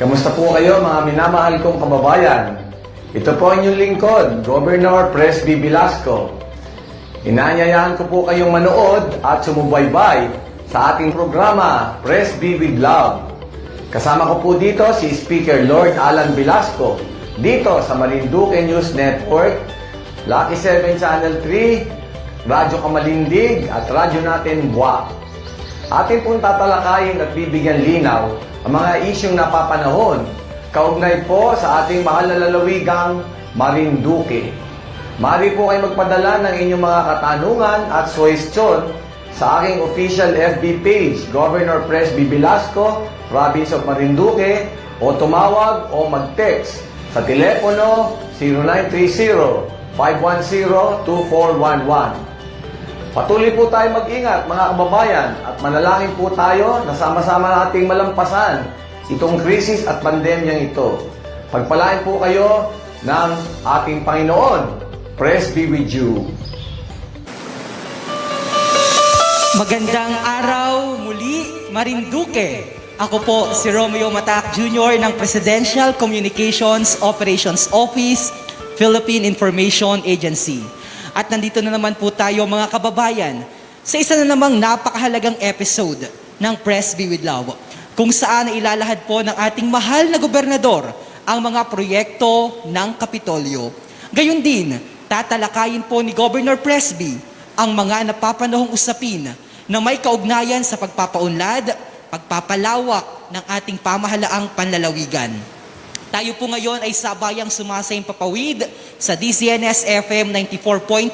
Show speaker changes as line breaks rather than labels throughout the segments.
Kamusta po kayo mga minamahal kong kababayan? Ito po ang inyong lingkod, Governor Presby Velasco. Inaanyayahan ko po kayong manood at sumubaybay sa ating programa, Presby with Love. Kasama ko po dito si Speaker Lord Alan Velasco, dito sa Marinduque News Network, Lucky 7 Channel 3, Radyo Kamalindig at Radyo Natin Buwak. Atin pong tatalakayin at bibigyan linaw ang mga isyong napapanahon kaugnay po sa ating mahal na lalawigang Marinduque. Maaari po kayo magpadala ng inyong mga katanungan at suwestyon sa aking official FB page, Governor Presby Velasco, Province of Marinduque, o tumawag o mag-text sa telepono 0930-510-2411. Patuloy po tayo mag-ingat mga kababayan at manalangin po tayo na sama-sama nating malampasan itong krisis at pandemyang ito. Pagpalain po kayo ng ating Panginoon. Praise be with you.
Magandang araw muli, Marinduque. Ako po si Romeo Matac Jr. ng Presidential Communications Operations Office, Philippine Information Agency. At nandito na naman po tayo mga kababayan sa isa na namang napakahalagang episode ng Presby with Love, kung saan ilalahad po ng ating mahal na gobernador ang mga proyekto ng Kapitolyo. Gayon din, tatalakayin po ni Governor Presby ang mga napapanahong usapin na may kaugnayan sa pagpapaunlad, pagpapalawak ng ating pamahalaang panlalawigan. Tayo po ngayon ay sabayang sumasayang papawid sa DZNS-FM 94.1,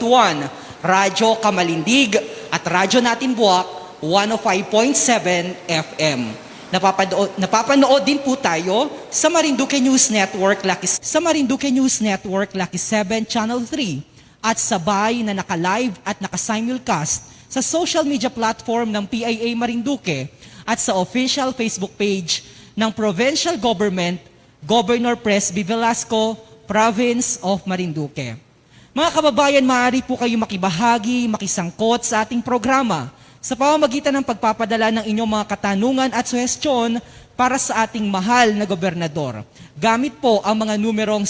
Radyo Kamalindig at Radyo Natin Buwak 105.7 FM. Napapanood din po tayo sa Marinduque News Network Lucky 7 Channel 3 at sabay na naka-live at naka-simulcast sa social media platform ng PIA Marinduque at sa official Facebook page ng Provincial Government Governor Presby Velasco, Province of Marinduque. Mga kababayan, maaari po kayo makibahagi, makisangkot sa ating programa sa pamamagitan ng pagpapadala ng inyong mga katanungan at suhestyon para sa ating mahal na gobernador. Gamit po ang mga numerong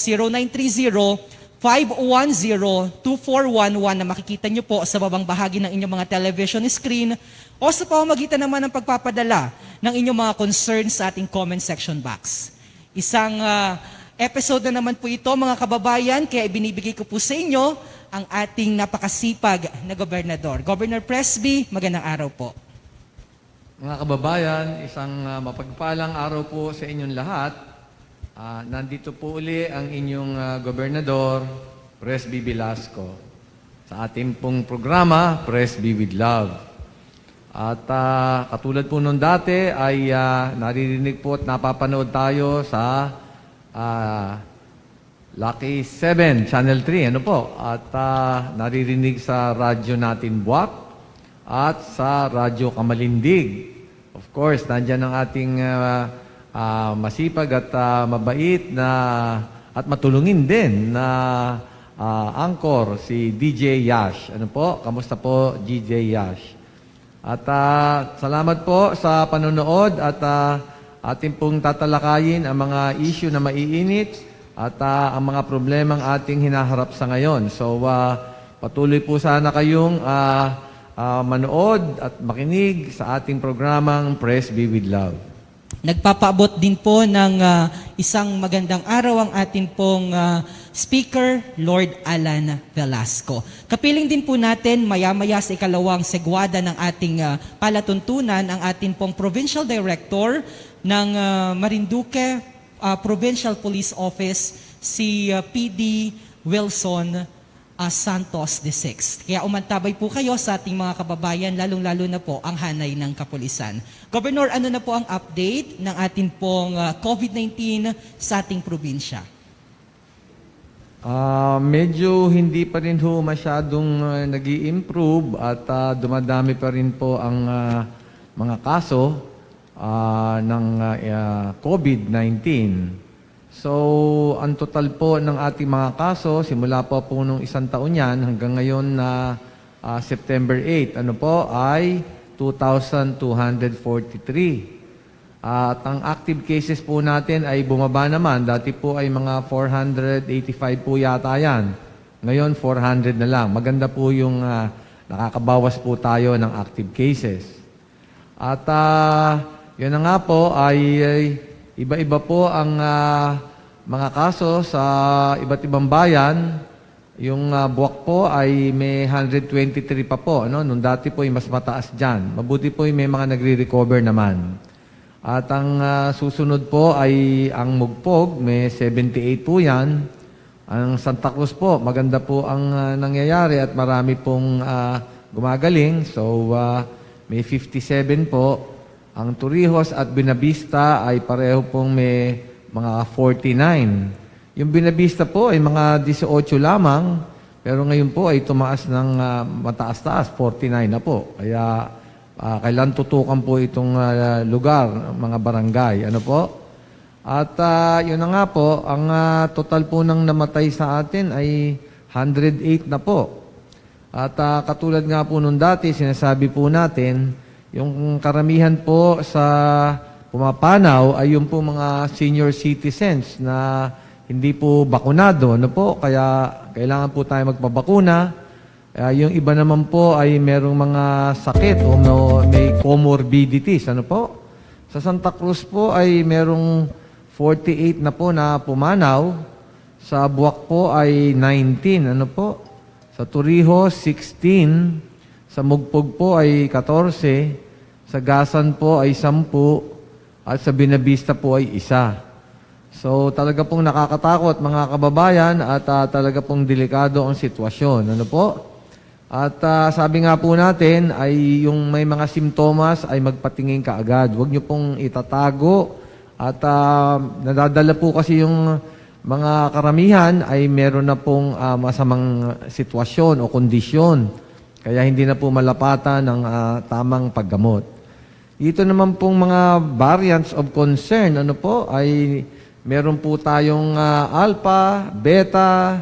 0930-510-2411 na makikita nyo po sa babang bahagi ng inyong mga television screen o sa pamamagitan naman ng pagpapadala ng inyong mga concerns sa ating comment section box. Isang episode na naman po ito mga kababayan, kaya ibinibigay ko po sa inyo ang ating napakasipag na gobernador. Governor Presby, magandang araw po.
Mga kababayan, isang mapagpalang araw po sa inyong lahat. Nandito po uli ang inyong gobernador, Presby Velasco, sa ating pong programa, Presby with Love. At katulad po nung dati ay naririnig po at napapanood tayo sa Lucky 7 Channel 3. Ano po? At naririnig sa Radyo Natin Buwak at sa Radyo Kamalindig. Of course, nandyan ang ating masipag at mabait na at matulungin din na anchor, si DJ Yash. Ano po? Kamusta po, DJ Yash? At salamat po sa panonood at ating pong tatalakayin ang mga issue na maiinit at ang mga problemang ating hinaharap sa ngayon. So, patuloy po sana kayong manood at makinig sa ating programang Presby with Love.
Nagpapaabot din po ng isang magandang araw ang ating pong Speaker, Lord Alan Velasco. Kapiling din po natin maya-maya sa ikalawang segwada ng ating palatuntunan ang ating pong Provincial Director ng Marinduque Provincial Police Office, si PD Wilson Santos VI. Kaya umantabay po kayo sa ating mga kababayan, lalong-lalo na po ang hanay ng kapulisan. Governor, ano na po ang update ng ating pong COVID-19 sa ating probinsya?
Medyo hindi pa rin ho masyadong nag-i-improve at dumadami pa rin po ang mga kaso ng COVID-19. So, ang total po ng ating mga kaso, simula po nung isang taon yan hanggang ngayon na September 8, ano po, ay 2,243. At ang active cases po natin ay bumaba naman. Dati po ay mga 485 po yata yan. Ngayon, 400 na lang. Maganda po yung nakakabawas po tayo ng active cases. At yun na nga po ay iba-iba po ang mga kaso sa iba't ibang bayan. Yung Buwak po ay may 123 pa po. No? Nung dati po ay mas mataas dyan. Mabuti po ay may mga nagre-recover naman. At ang susunod po ay ang Mugpog, may 78 po yan. Ang Santa Cruz po, maganda po ang nangyayari at marami pong gumagaling. So, may 57 po. Ang Torrijos at Buenavista ay pareho pong may mga 49. Yung Buenavista po ay mga 18 lamang. Pero ngayon po ay tumaas ng mataas-taas, 49 na po. Kaya kailan tutukan po itong lugar, mga barangay. Ano po? At yun na nga po, ang total po ng namatay sa atin ay 108 na po. At katulad nga po nung dati, sinasabi po natin, yung karamihan po sa pumapanaw ay yung po mga senior citizens na hindi po bakunado. Ano po? Kaya kailangan po tayo magpabakuna. Yung iba naman po ay merong mga sakit o may comorbidities. Ano po? Sa Santa Cruz po ay merong 48 na po na pumanaw. Sa Buwak po ay 19. Ano po? Sa Torrijos, 16. Sa Mugpog po ay 14. Sa Gasan po ay 10. At sa Buenavista po ay 1. So talaga pong nakakatakot mga kababayan at talaga pong delikado ang sitwasyon. Ano po? At sabi nga po natin ay yung may mga simptomas ay magpatingin kaagad. Huwag nyo pong itatago. At nadadala po kasi yung mga karamihan ay meron na pong masamang sitwasyon o kondisyon. Kaya hindi na po malapatan ng tamang paggamot. Ito naman pong mga variants of concern, ano po, ay meron po tayong alpha, beta,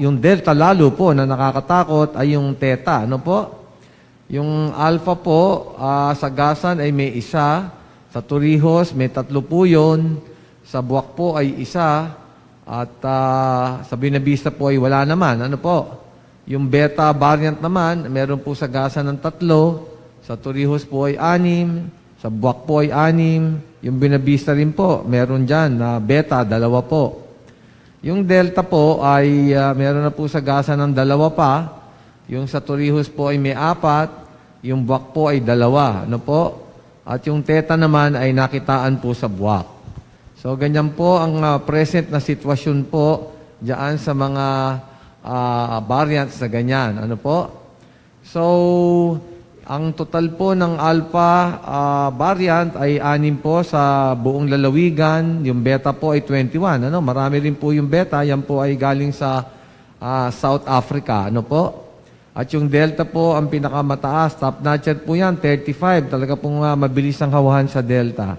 yung delta lalo po na nakakatakot ay yung theta. Ano po? Yung alpha po, sa Gasan ay may 1. Sa Torrijos, may 3 po yun. Sa Buwak po ay 1. At sa Buenavista po ay wala naman. Ano po? Yung beta variant naman, meron po sa Gasan ng 3. Sa Torrijos po ay 6. Sa Buwak po ay 6. Yung Buenavista rin po, meron dyan na beta, 2 po. Yung delta po ay meron na po sa Gasan ng 2 pa. Yung sa Torrijos po ay may 4. Yung Buwak po ay 2. Ano po? At yung theta naman ay nakitaan po sa Buwak. So, ganyan po ang present na sitwasyon po diyan sa mga variants na ganyan. Ano po? So, ang total po ng alpha variant ay 6 po sa buong lalawigan. Yung beta po ay 21. Ano? Marami rin po yung beta. Yan po ay galing sa South Africa. Ano po? At yung delta po ang pinakamataas. Top notcher po yan, 35. Talaga pong mabilis ang hawahan sa delta.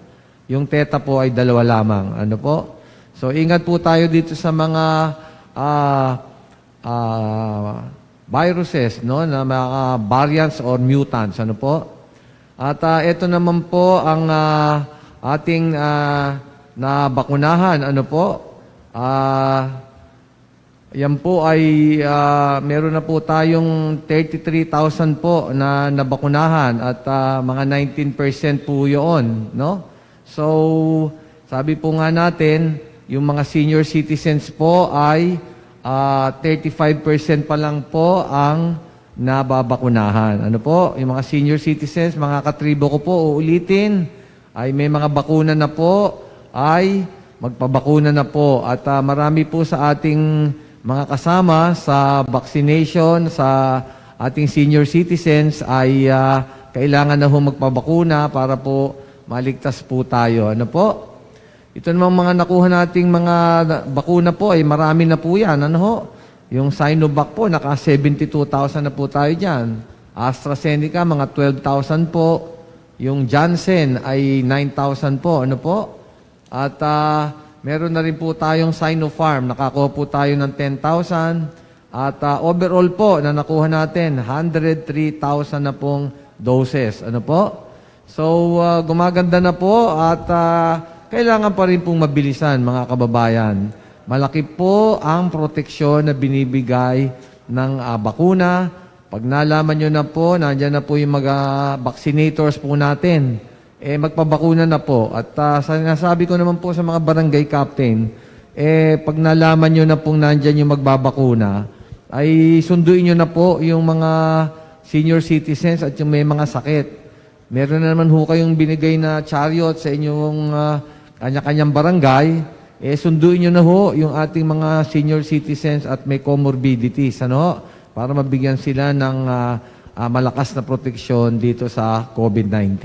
Yung theta po ay 2 lamang. Ano po? So, ingat po tayo dito sa mga viruses, no, na mga variants or mutants. Ano po? At ito naman po ang ating nabakunahan. Ano po? Yan po ay meron na po tayong 33,000 po na nabakunahan at mga 19% po yun, no? So, sabi po nga natin, yung mga senior citizens po ay 35% pa lang po ang nababakunahan. Ano po? Yung mga senior citizens, mga katribo ko po, uulitin, ay may mga bakuna na po, ay magpabakuna na po. At marami po sa ating mga kasama sa vaccination, sa ating senior citizens, ay kailangan na ho magpabakuna para po maligtas po tayo. Ano po? Ito namang mga nakuha nating mga bakuna po ay marami na po yan. Ano ho? Yung Sinovac po, naka 72,000 na po tayo dyan. AstraZeneca, mga 12,000 po. Yung Janssen ay 9,000 po. Ano po? At meron na rin po tayong Sinopharm. Nakakuha po tayo ng 10,000. At overall po, na nakuha natin, 103,000 na pong doses. Ano po? So, gumaganda na po at kailangan pa rin pong mabilisan, mga kababayan. Malaki po ang proteksyon na binibigay ng bakuna. Pag nalaman nyo na po, nandyan na po yung mga vaccinators po natin, magpabakuna na po. At sinasabi ko naman po sa mga barangay captain, pag nalaman nyo na pong nandyan yung magbabakuna, ay sunduin nyo na po yung mga senior citizens at yung may mga sakit. Meron na naman ho kayong binigay na chariot sa inyong kanya-kanyang barangay, sunduin nyo na ho yung ating mga senior citizens at may comorbidities, ano, para mabigyan sila ng malakas na proteksyon dito sa COVID-19.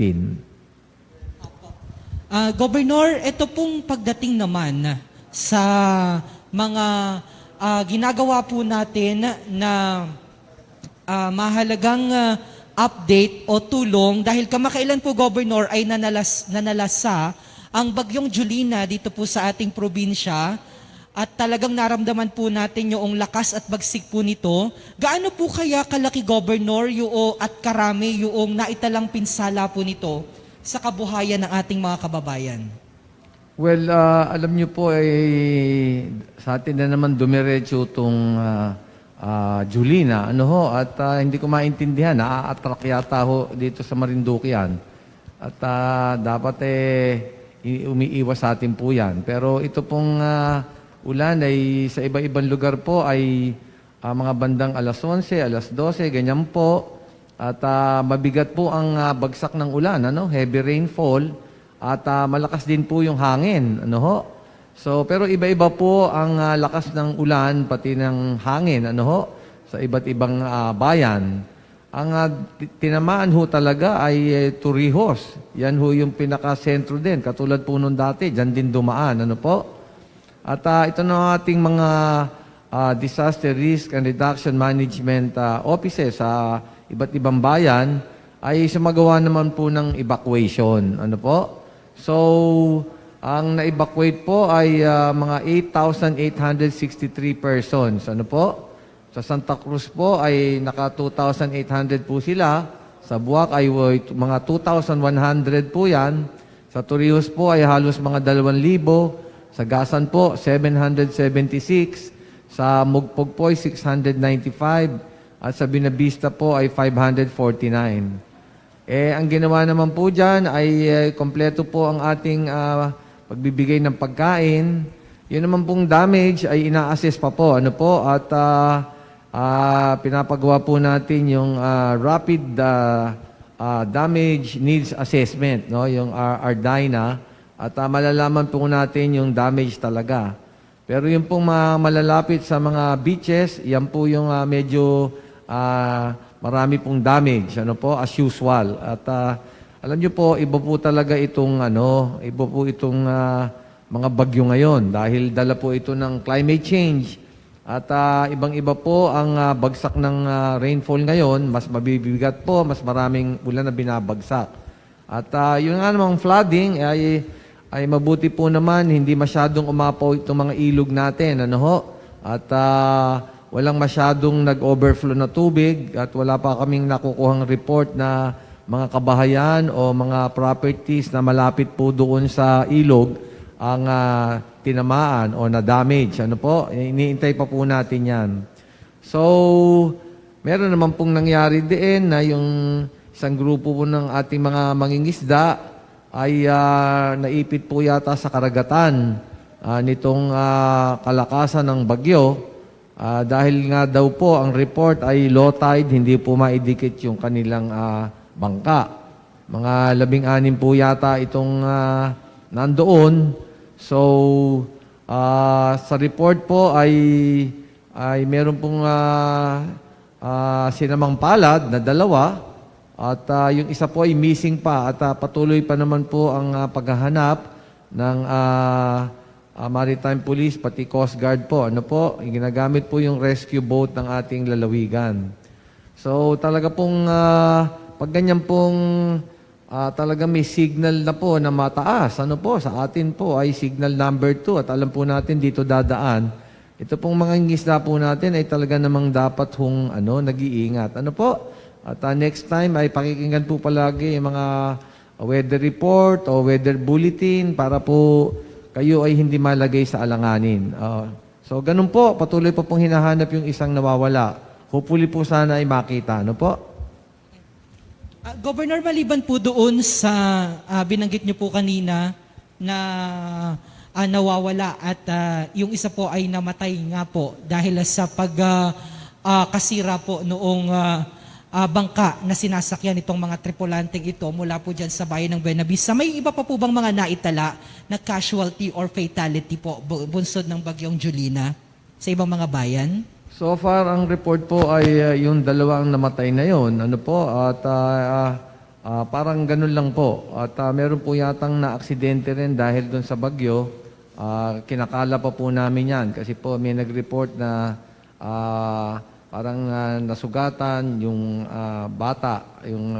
Governor, ito pong pagdating naman sa mga ginagawa po natin na mahalagang update o tulong dahil kamakailan po, Governor, ay nanalasa ang bagyong Julina dito po sa ating probinsya at talagang naramdaman po natin yung lakas at bagsik po nito. Gaano po kaya kalaki, Governor, at karami yung naitalang pinsala po nito sa kabuhayan ng ating mga kababayan?
Well, alam niyo po, sa atin na naman dumiretso itong Julina, at hindi ko maintindihan, na-attract yata ho dito sa Marinduque yan. At dapat umiiwas sa atin po yan. Pero ito pong ulan ay sa iba-ibang lugar po ay mga bandang alas 11, alas 12, ganyan po. At mabigat po ang bagsak ng ulan, heavy rainfall. At malakas din po yung hangin, So, pero iba-iba po ang lakas ng ulan, pati ng hangin, sa iba't ibang bayan. Ang tinamaan ho talaga ay Torrijos. Yan ho yung pinaka-sentro din. Katulad po nung dati, dyan din dumaan, At ito na ating mga disaster risk and reduction management offices sa iba't ibang bayan ay sumagawa naman po ng evacuation, So, ang na-evacuate po ay mga 8,863 persons. Sa Santa Cruz po ay naka 2,800 po sila. Sa Buac ay mga 2,100 po yan. Sa Torrijos po ay halos mga 2,000. Sa Gasan po, 776. Sa Mugpog po ay 695. At sa Binavista po ay 549. Ang ginawa naman po dyan ay kompleto po ang ating pagbibigay ng pagkain. Yun naman pong damage ay ina-assess pa po. At pinapagawa po natin yung Rapid Damage Needs Assessment, yung RDINA. At malalaman po natin yung damage talaga. Pero yung pong malalapit sa mga beaches, yan po yung medyo marami pong damage, as usual. At alam niyo po, iba po talaga itong mga bagyo ngayon dahil dala po ito ng climate change. At ibang-iba po ang bagsak ng rainfall ngayon, mas mabibigat po, mas maraming ulan na binabagsak. At yung nga namang flooding ay mabuti po naman, hindi masyadong umapaw itong mga ilog natin, At walang masyadong nag-overflow na tubig at wala pa kaming nakukuhang report na mga kabahayan o mga properties na malapit po doon sa ilog ang tinamaan o na-damage. Iniintay pa po natin yan. So, meron naman pong nangyari din na yung isang grupo po ng ating mga mangingisda ay naipit po yata sa karagatan nitong kalakasan ng bagyo. Dahil nga daw po ang report ay low tide, hindi po maidikit yung kanilang bangka. Mga 16 po yata itong nandoon. So, sa report po ay meron pong sinamang palad na 2 at yung isa po ay missing pa at patuloy pa naman po ang paghahanap ng Maritime Police, pati Coast Guard po. Ginagamit po yung rescue boat ng ating lalawigan. So, talaga pong, pag ganyan pong talaga may signal na po na mataas, sa atin po ay signal number 2 at alam po natin dito dadaan. Ito pong mga ngisda po natin ay talaga namang dapat nag-iingat. At next time ay pakikinggan po palagi yung mga weather report o weather bulletin para po kayo ay hindi malagay sa alanganin. So, ganun po, patuloy po pong hinahanap yung isang nawawala. Hopefully po sana ay makita. Ano po?
Governor, maliban po doon sa binanggit niyo po kanina na nawawala at yung isa po ay namatay nga po dahil sa kasira po noong bangka na sinasakyan itong mga tripulanteng ito mula po dyan sa bayan ng Buenavista. May iba pa po bang mga naitala na casualty or fatality po bunsod ng bagyong Julina sa ibang mga bayan?
So far, ang report po ay yung dalawang namatay na yon. Ano po? At parang ganun lang po. At meron po yatang na-aksidente rin dahil doon sa bagyo. Kinakala pa po namin yan kasi po may nag-report na parang nasugatan yung bata, yung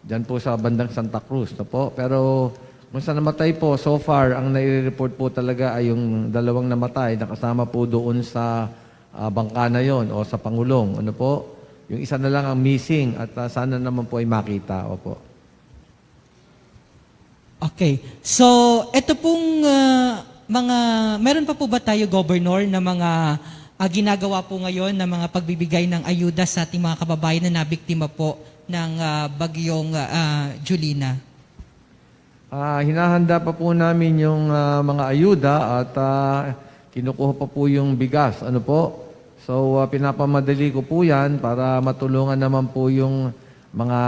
dyan po sa bandang Santa Cruz. No po? Pero kung sa namatay po, so far, ang nai-report po talaga ay yung dalawang namatay na kasama po doon sa bangka na yon o sa Pangulong. Ano po? Yung isa na lang ang missing at sana naman po ay makita. Opo.
Okay. So, ito pong meron pa po ba tayo, Governor, na mga ginagawa po ngayon na mga pagbibigay ng ayuda sa ating mga kababayan na nabiktima po ng bagyong Julina?
Hinahanda pa po namin yung mga ayuda at kinukuha pa po yung bigas. Ano po? So, pinapamadali ko po yan para matulungan naman po yung mga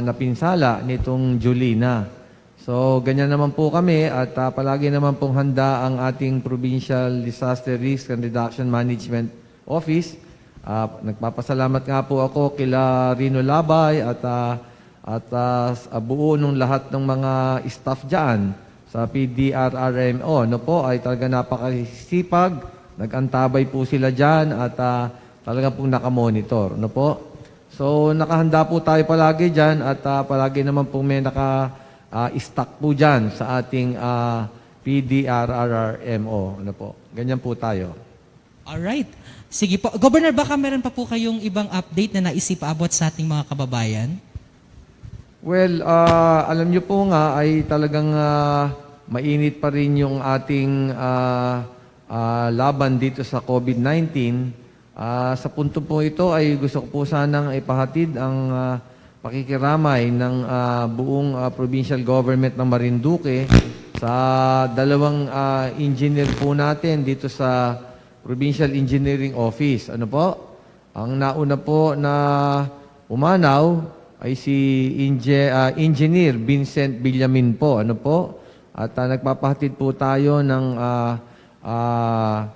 napinsala nitong Julina. So, ganyan naman po kami at palagi naman pong handa ang ating Provincial Disaster Risk and Reduction Management Office. Nagpapasalamat nga po ako kila Rino Labay at buo nung lahat ng mga staff dyan sa PDRRMO. No po, ay talaga napakasipag. Nag-antabay po sila dyan at talaga pong nakamonitor. No po? So, nakahanda po tayo palagi dyan at palagi naman po may stock po dyan sa ating PDRRMO. Ano po? Ganyan po tayo.
Alright. Sige po. Governor, baka meron pa po kayong ibang update na naisipaabot sa ating mga kababayan?
Well, alam niyo po nga ay talagang mainit pa rin yung ating laban dito sa COVID-19. Sa punto po ito ay gusto ko po sanang ipahatid ang pakikiramay ng buong provincial government ng Marinduque sa dalawang engineer po natin dito sa Provincial Engineering Office. Ano po? Ang nauna po na umanaw ay si Engineer Vincent Villamin po. Ano po? At nagpapahatid po tayo ng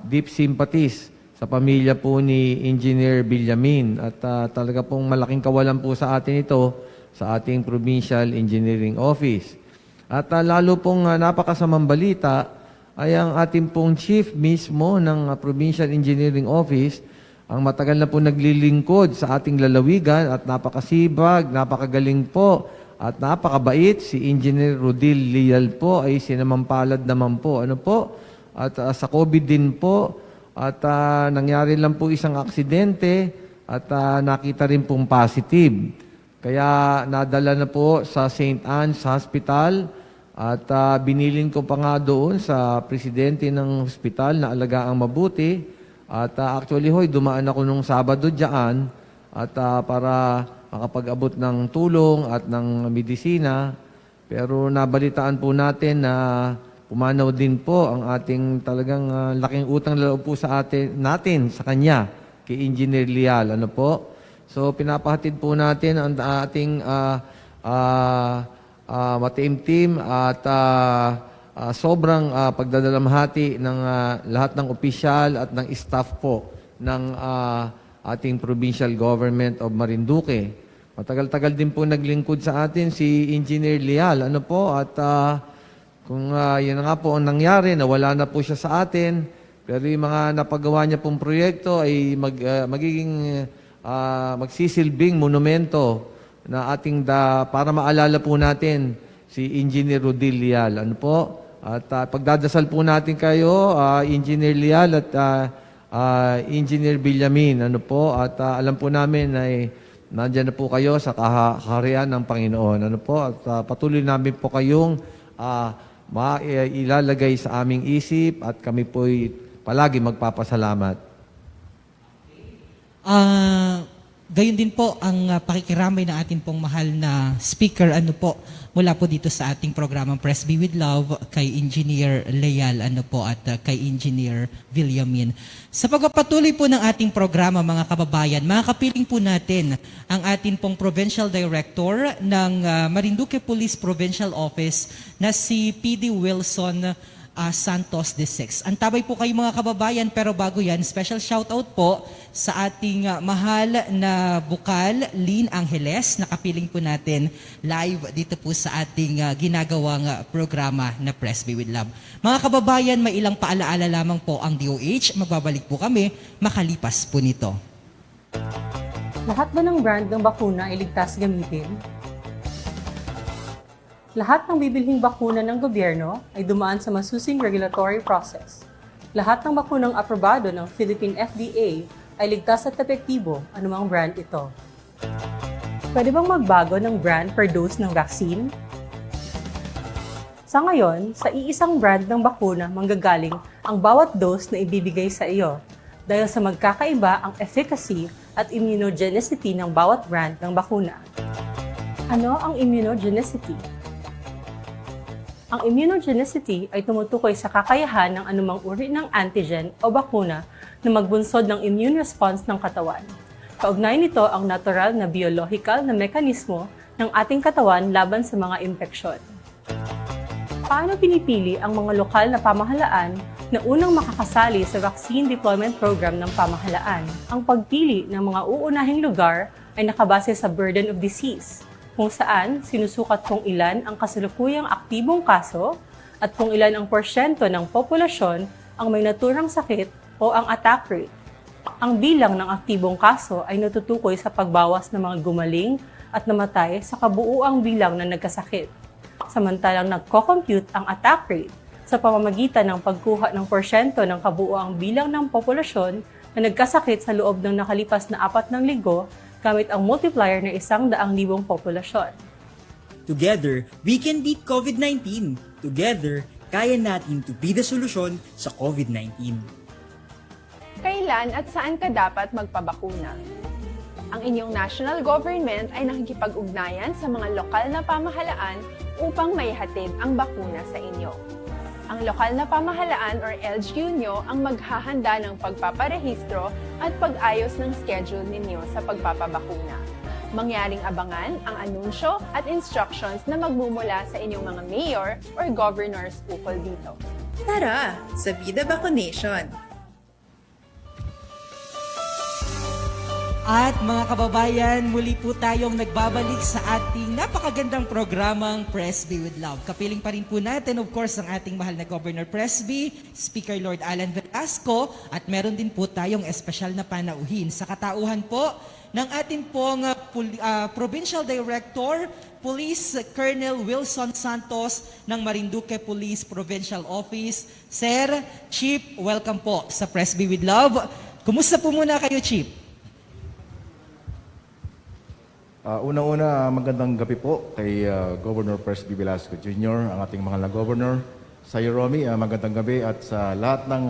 deep sympathies sa pamilya po ni Engineer Villamin. At talaga pong malaking kawalan po sa atin ito sa ating Provincial Engineering Office. At lalo pong napakasamang balita ay ang ating pong chief mismo ng Provincial Engineering Office, ang matagal na po naglilingkod sa ating lalawigan at napakasibag, napakagaling po at napakabait, si Engineer Rodil Lial po ay sinamampalad naman po. Ano po? At sa COVID din po at nangyari lang po isang aksidente at nakita rin pong positive. Kaya nadala na po sa St. Anne's Hospital at binilin ko pa nga doon sa presidente ng hospital na alagaang mabuti. At actually, dumaan ako nung Sabado dyan at para makapag-abot ng tulong at ng medisina. Pero nabalitaan po natin na pumanaw din po ang ating talagang laking utang loob po sa natin sa kanya, kay Engineer Lial. Ano po? So, pinapahatid po natin ang ating matiim-tim at sobrang pagdadalamhati ng lahat ng opisyal at ng staff po ng ating provincial government of Marinduque. Matagal-tagal din po naglingkod sa atin si Engineer Lial. Ano po? At kung yun nga po ang nangyari, nawala na po siya sa atin, pero yung mga napagawa niya pong proyekto ay magsisilbing monumento na para maalala po natin si Engineer Rodil Lial. Ano po? At pagdadasal po natin kayo, Engineer Lial at Engineer Villamin. Ano po? At alam po namin ay nandyan na po kayo sa kaharian ng Panginoon. Ano po? At patuloy namin po kayong ilalagay sa aming isip at kami po'y palagi magpapasalamat.
Gayon din po ang pakikiramay ng ating pong mahal na speaker mula po dito sa ating programang Press Be With Love kay Engineer Leal at kay Engineer Villamin. Sa pagpapatuloy po ng ating programa mga kababayan, makakapiling po natin ang ating pong Provincial Director ng Marinduque Police Provincial Office na si PD Wilson Santos VI. Antabay po kayo mga kababayan, pero bago yan, special shoutout po sa ating mahal na bukal, Lynn Angeles, nakapiling po natin live dito po sa ating ginagawang programa na Press Be With Love. Mga kababayan, may ilang paalaala lamang po ang DOH. Magbabalik po kami makalipas po nito.
Lahat ba ng brand ng bakuna ay ligtas gamitin? Lahat ng bibilhing bakuna ng gobyerno ay dumaan sa masusing regulatory process. Lahat ng bakunang aprobado ng Philippine FDA ay ligtas at epektibo, anumang brand ito. Pwede bang magbago ng brand per dose ng vaccine? Sa ngayon, sa iisang brand ng bakuna manggagaling ang bawat dose na ibibigay sa iyo dahil sa magkakaiba ang efficacy at immunogenicity ng bawat brand ng bakuna. Ano ang immunogenicity? Ang immunogenicity ay tumutukoy sa kakayahan ng anumang uri ng antigen o bakuna na magbunsod ng immune response ng katawan. Kaugnay nito ang natural na biological na mekanismo ng ating katawan laban sa mga impeksyon. Paano pinipili ang mga lokal na pamahalaan na unang makakasali sa vaccine deployment program ng pamahalaan? Ang pagpili ng mga uunahing lugar ay nakabase sa burden of disease, kung saan sinusukat kung ilan ang kasalukuyang aktibong kaso at kung ilan ang porsyento ng populasyon ang may naturang sakit o ang attack rate. Ang bilang ng aktibong kaso ay natutukoy sa pagbawas ng mga gumaling at namatay sa kabuuang bilang na nagkasakit. Samantalang nagko-compute ang attack rate sa pamamagitan ng pagkuha ng porsyento ng kabuuang bilang ng populasyon na nagkasakit sa loob ng nakalipas na 4 linggo gamit ang multiplier na 100,000 populasyon.
Together, we can beat COVID-19. Together, kaya natin to be the solusyon sa COVID-19.
Kailan at saan ka dapat magpabakuna? Ang inyong national government ay nakikipag-ugnayan sa mga lokal na pamahalaan upang maihatid ang bakuna sa inyo. Ang lokal na pamahalaan or LGU nyo ang maghahanda ng pagpaparehistro at pag-ayos ng schedule ninyo sa pagpapabakuna. Mangyaring abangan ang anunsyo at instructions na magmumula sa inyong mga mayor or governors ukol dito.
Tara, sa Vida Vaccination!
At mga kababayan, muli po tayong nagbabalik sa ating napakagandang programang Press Be With Love. Kapiling pa rin po natin, of course, ang ating mahal na Governor Presby, Speaker Lord Alan Velasco, at meron din po tayong espesyal na panauhin sa katauhan po ng ating pong Provincial Director, Police Colonel Wilson Santos ng Marinduque Police Provincial Office. Sir, Chief, welcome po sa Press Be With Love. Kumusta po muna kayo, Chief?
Unang-una, magandang gabi po kay Governor Presby Velasco Jr., ang ating mahal na governor. Sa iyo, Romy, magandang gabi at sa lahat ng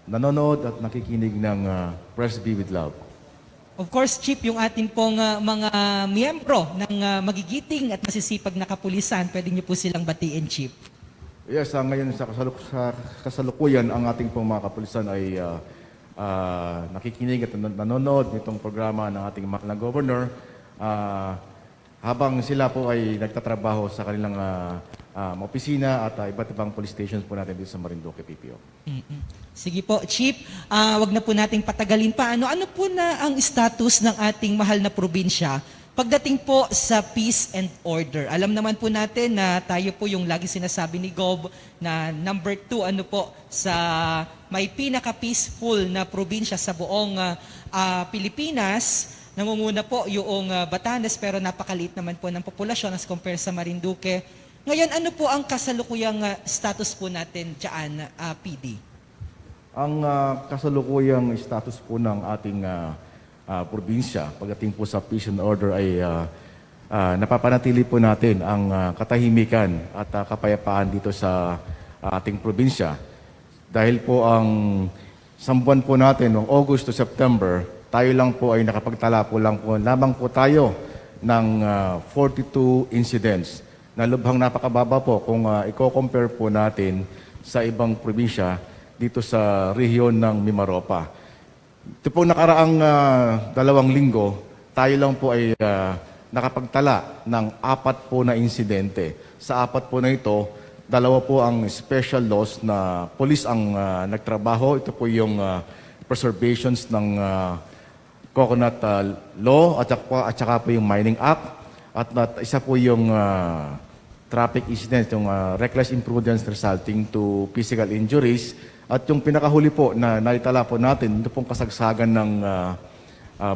nanonood at nakikinig ng Presby with Love.
Of course, Chief, yung ating pong mga miyembro ng magigiting at masisipag na kapulisan, pwede niyo po silang batiin, Chief.
Yes, ngayon sa kasalukuyan, ang ating pong mga kapulisan ay nakikinig at nanonood nitong programa ng ating mahal na governor. Habang sila po ay nagtatrabaho sa kanilang opisina at iba't ibang police stations po natin dito sa Marinduque, PPO.
Sige po, Chief, wag na po nating patagalin pa. Ano po na ang status ng ating mahal na probinsya pagdating po sa peace and order? Alam naman po natin na tayo po yung lagi sinasabi ni Gov na number 2 sa may pinaka-peaceful na probinsya sa buong Pilipinas. Nangunguna po yung Batanes pero napakaliit naman po ng populasyon as compare sa Marinduque. Ngayon, ano po ang kasalukuyang status po natin dyan, PD?
Ang kasalukuyang status po ng ating probinsya. Pagdating po sa peace and order ay napapanatili po natin ang katahimikan at kapayapaan dito sa ating probinsya. Dahil po ang sambuan po natin noong August to September, tayo lang po ay nakapagtala po lamang po tayo ng 42 incidents na lubhang napakababa po kung i-compare po natin sa ibang probinsya dito sa rehiyon ng Mimaropa. Ito po nakaraang 2 linggo, tayo lang po ay nakapagtala ng 4 po na insidente. Sa 4 po na ito, 2 po ang special laws na police ang nagtrabaho. Ito po yung preservations ng coconut law at saka po yung Mining Act. At isa po yung traffic incident, yung reckless imprudence resulting to physical injuries. At yung pinakahuli po na naitala po natin, ito pong kasagsagan ng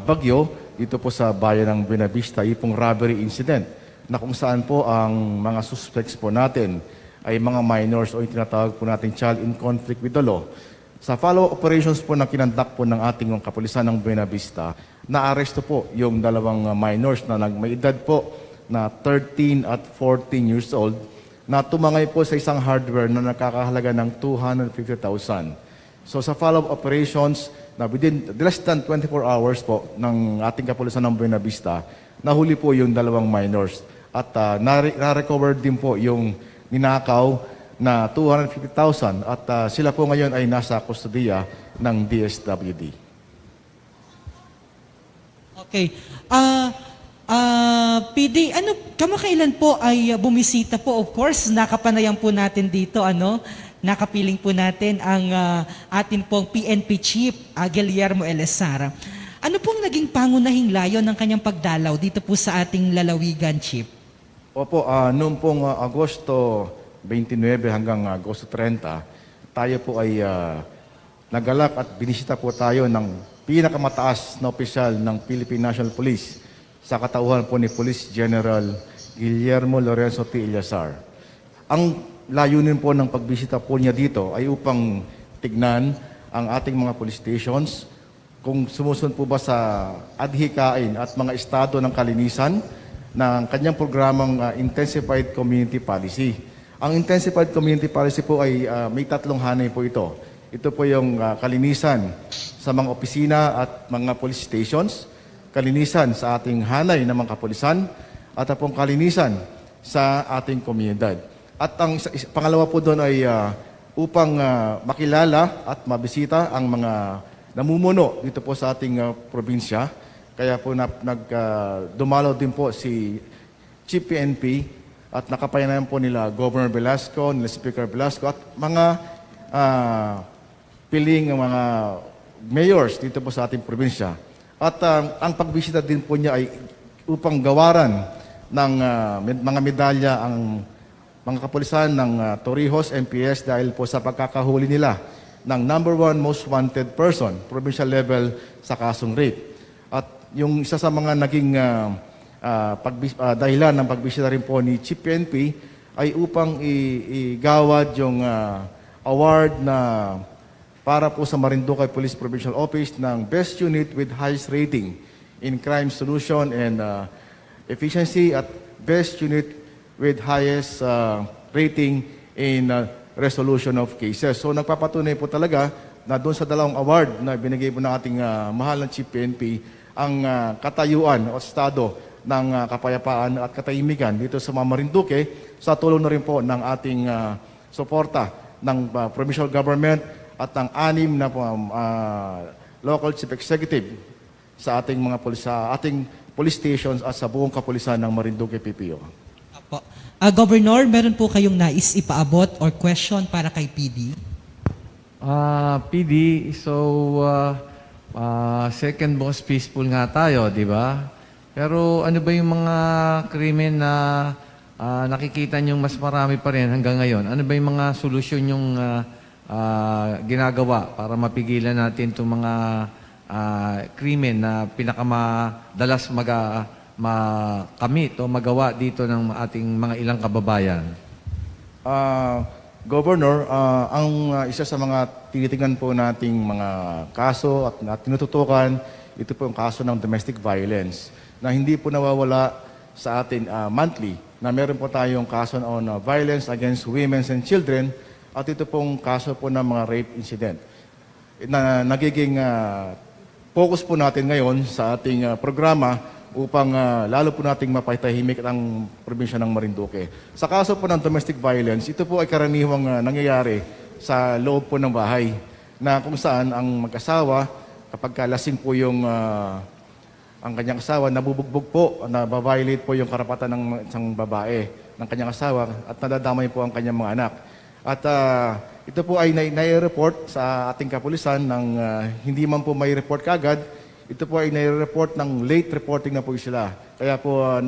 bagyo dito po sa bayan ng Buenavista, yung robbery incident na kung saan po ang mga suspects po natin ay mga minors o yung tinatawag po natin child in conflict with the law. Sa follow operations po na kinandak po ng ating kapulisan ng Buenavista, na-aresto po yung 2 minors na may edad po na 13 at 14 years old na tumangay po sa isang hardware na nakakahalaga ng 250,000. So sa follow-up operations, na within less than 24 hours po ng ating kapulisan ng Buenavista, nahuli po yung 2 minors. At na-recover din po yung ninakaw na 250,000 at sila po ngayon ay nasa kustodiya ng DSWD.
Okay. PD, kamakailan po ay bumisita po? Of course, nakapanayan po natin dito, nakapiling po natin ang atin pong PNP Chief, Guillermo Elezara. Ano pong naging pangunahing layon ng kanyang pagdalaw dito po sa ating lalawigan, Chief?
Opo, noong pong Agosto 29 hanggang Agosto 30, tayo po ay nagalak at binisita po tayo ng pinakamataas na opisyal ng Philippine National Police sa katauhan po ni Police General Guillermo Lorenzo T. Eleazar. Ang layunin po ng pagbisita po niya dito ay upang tignan ang ating mga police stations, kung sumusunod po ba sa adhikain at mga estado ng kalinisan ng kanyang programang Intensified Community Policy. Ang Intensified Community Policy po ay may 3 hanay po ito. Ito po yung kalinisan sa mga opisina at mga police stations, kalinisan sa ating hanay ng mga kapulisan, at pong kalinisan sa ating komunidad. At ang pangalawa po doon ay upang makilala at mabisita ang mga namumuno dito po sa ating probinsya. Kaya po dumalaw din po si Chief PNP at nakapayanan po nila Governor Velasco, nila Speaker Velasco at mga piling mga mayors dito po sa ating probinsya. At ang pagbisita din po niya ay upang gawaran ng mga medalya ang mga kapulisan ng Torrijos, MPS dahil po sa pagkakahuli nila ng #1 most wanted person, provincial level sa kasong rape. At yung isa sa mga naging dahilan ng pagbisita rin po ni Chief PNP ay upang igawad yung award na para po sa Marinduque Police Provincial Office ng Best Unit with Highest Rating in Crime Solution and Efficiency at Best Unit with Highest Rating in Resolution of Cases. So nagpapatunay po talaga na doon sa 2 award na binigay po ng ating mahal ng Chief PNP ang katayuan o estado ng kapayapaan at katahimikan dito sa Marinduque sa tulong na rin po ng ating suporta ng provincial government at ang 6 na local chief executive sa ating mga ating police stations at sa buong kapulisan ng Marinduque PPO.
Apo. Governor, meron po kayong nais ipaabot or question para kay PD?
PD, so second most peaceful nga tayo, di ba? Pero ano ba yung mga krimen na nakikita niyong mas marami pa rin hanggang ngayon? Ano ba yung mga solusyon yung ginagawa para mapigilan natin itong mga krimen na pinakamadalas makamit o magawa dito ng ating mga ilang kababayan?
Governor, ang isa sa mga tinitingnan po nating mga kaso at tinututukan ito po yung kaso ng domestic violence na hindi po nawawala sa atin monthly, na meron po tayong kaso on violence against women and children, at ito pong kaso po ng mga rape incident na nagiging focus po natin ngayon sa ating programa upang lalo po nating mapatahimik ang probinsya ng Marinduque. Sa kaso po ng domestic violence, ito po ay karaniwang nangyayari sa loob po ng bahay, na kung saan ang mag-asawa, kapag lasing po yung ang kanyang asawa, nabubugbog po, nababiolate po yung karapatan ng isang babae, ng kanyang asawa, at nadadamay po ang kanyang mga anak. At ito po ay nai-report sa ating kapulisan ng hindi man po may report kagad, ito po ay nai-report ng late reporting na po sila. Kaya po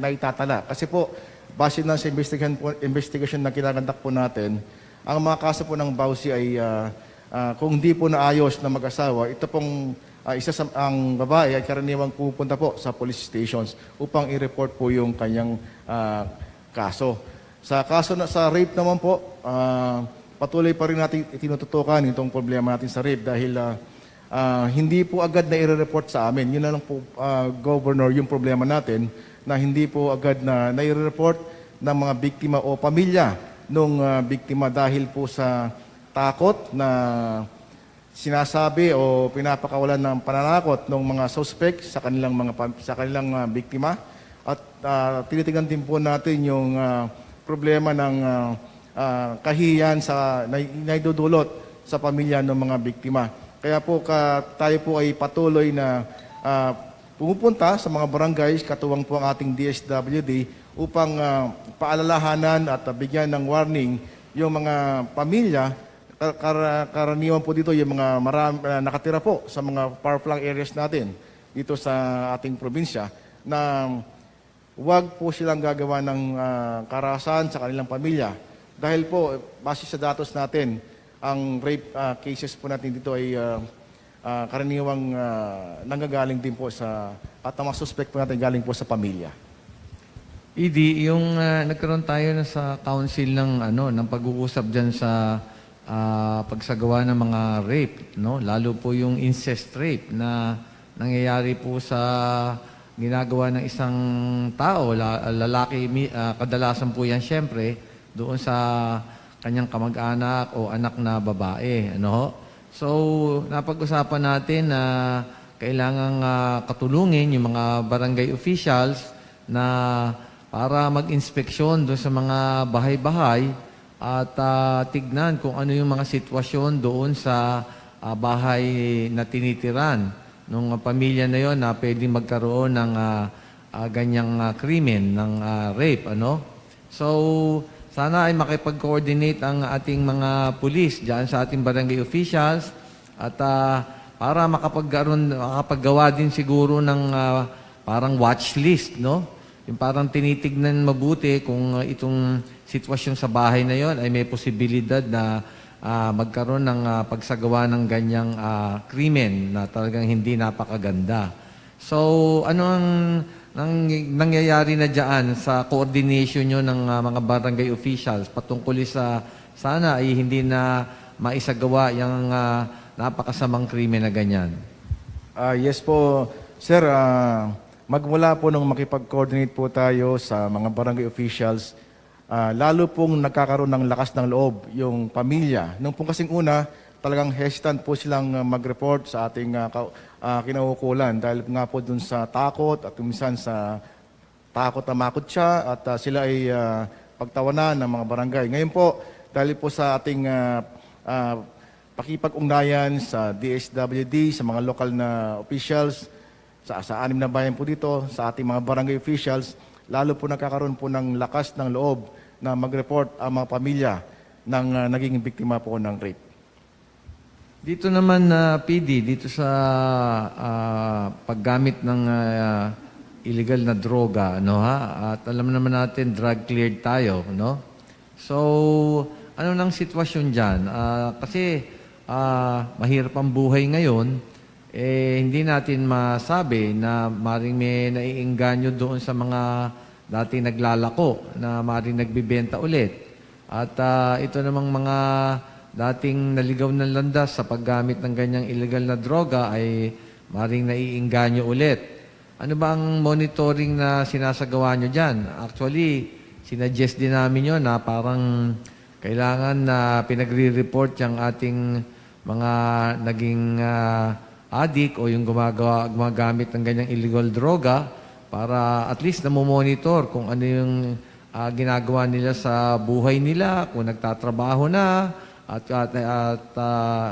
naitatala. Kasi po, base na sa investigation na kinagandak po natin, ang mga kaso po ng bawsi ay kung di po naayos na mag-asawa, ito pong ang babae ay karaniwang pupunta po sa police stations upang i-report po yung kanyang kaso. Sa kaso sa rape naman po, patuloy pa rin natin tinututukan itong problema natin sa rape dahil hindi po agad na i-report sa amin. Yun na lang po, Governor, yung problema natin na hindi po agad na i-report ng mga biktima o pamilya ng biktima dahil po sa takot na sinasabi o pinapakawalan ng pananakot ng mga suspect sa kanilang biktima, at tinitingnan din po natin yung problema ng kahihiyan sa naidudulot sa pamilya ng mga biktima. Kaya po tayo po ay patuloy na pumupunta sa mga barangays, katuwang po ang ating DSWD, upang paalalahanan at bigyan ng warning yung mga pamilya. Karaniwan po dito yung mga nakatira po sa mga far-flung areas natin dito sa ating probinsya, na huwag po silang gagawa ng karahasan sa kanilang pamilya. Dahil po, base sa datos natin, ang rape cases po natin dito ay karaniwang nanggagaling din po at ang mga suspect po natin galing po sa pamilya.
Idi, yung nagkaroon tayo na sa council ng pag-uusap diyan sa pagsagawa ng mga rape, no? Lalo po yung incest rape na nangyayari po sa ginagawa ng isang tao, lalaki, kadalasan po yan syempre doon sa kanyang kamag-anak o anak na babae, ano? So, napag-usapan natin na kailangang katulungin yung mga barangay officials na para mag-inspeksyon doon sa mga bahay-bahay at tignan kung ano yung mga sitwasyon doon sa bahay na tinitiran ng pamilya na yon na pwedeng magkaroon ng ganyang krimen ng rape, ano? So, sana ay makipag-coordinate ang ating mga pulis diyan sa ating barangay officials at para makapaggawa din siguro ng parang watch list, no? Yung parang tinitignan mabuti kung itong sitwasyon sa bahay na yon ay may posibilidad na magkaroon ng pagsagawa ng ganyang krimen na talagang hindi napakaganda. So, ano ang nangyayari na dyan sa coordination nyo ng mga barangay officials patungkol sa sana ay hindi na maisagawa yung napakasamang krimen na ganyan?
Yes po, sir. Magmula po nung makipag-coordinate po tayo sa mga barangay officials, lalo pong nagkakaroon ng lakas ng loob yung pamilya. Nung pong kasing una, talagang hesitant po silang mag-report sa ating kinaukulan dahil nga po dun sa takot at minsan sa takot na makot siya at sila ay pagtawanan ng mga barangay. Ngayon po, dahil po sa ating pakipag-ugnayan sa DSWD, sa mga lokal na officials, sa 6 na bayan po dito, sa ating mga barangay officials, lalo po nagkakaroon po ng lakas ng loob na mag-report ang mga pamilya ng naging biktima po ng rape.
Dito naman, PD, dito sa paggamit ng illegal na droga, no, ha? At alam naman natin, drug cleared tayo, no? So, ano nang sitwasyon dyan? Kasi mahirap ang buhay ngayon, hindi natin masabi na maring may naiengganyo doon sa mga dating naglalako na maring nagbibenta ulit. At ito namang mga dating naligaw ng landas sa paggamit ng ganyang illegal na droga ay maring naiinganyo ulit. Ano ba ang monitoring na sinasagawa nyo dyan? Actually, sinuggest din namin yun na parang kailangan na pinagre-report yung ating mga naging addict o yung gumagamit ng ganyang illegal droga para at least namomonitor kung ano yung ginagawa nila sa buhay nila, kung nagtatrabaho na, at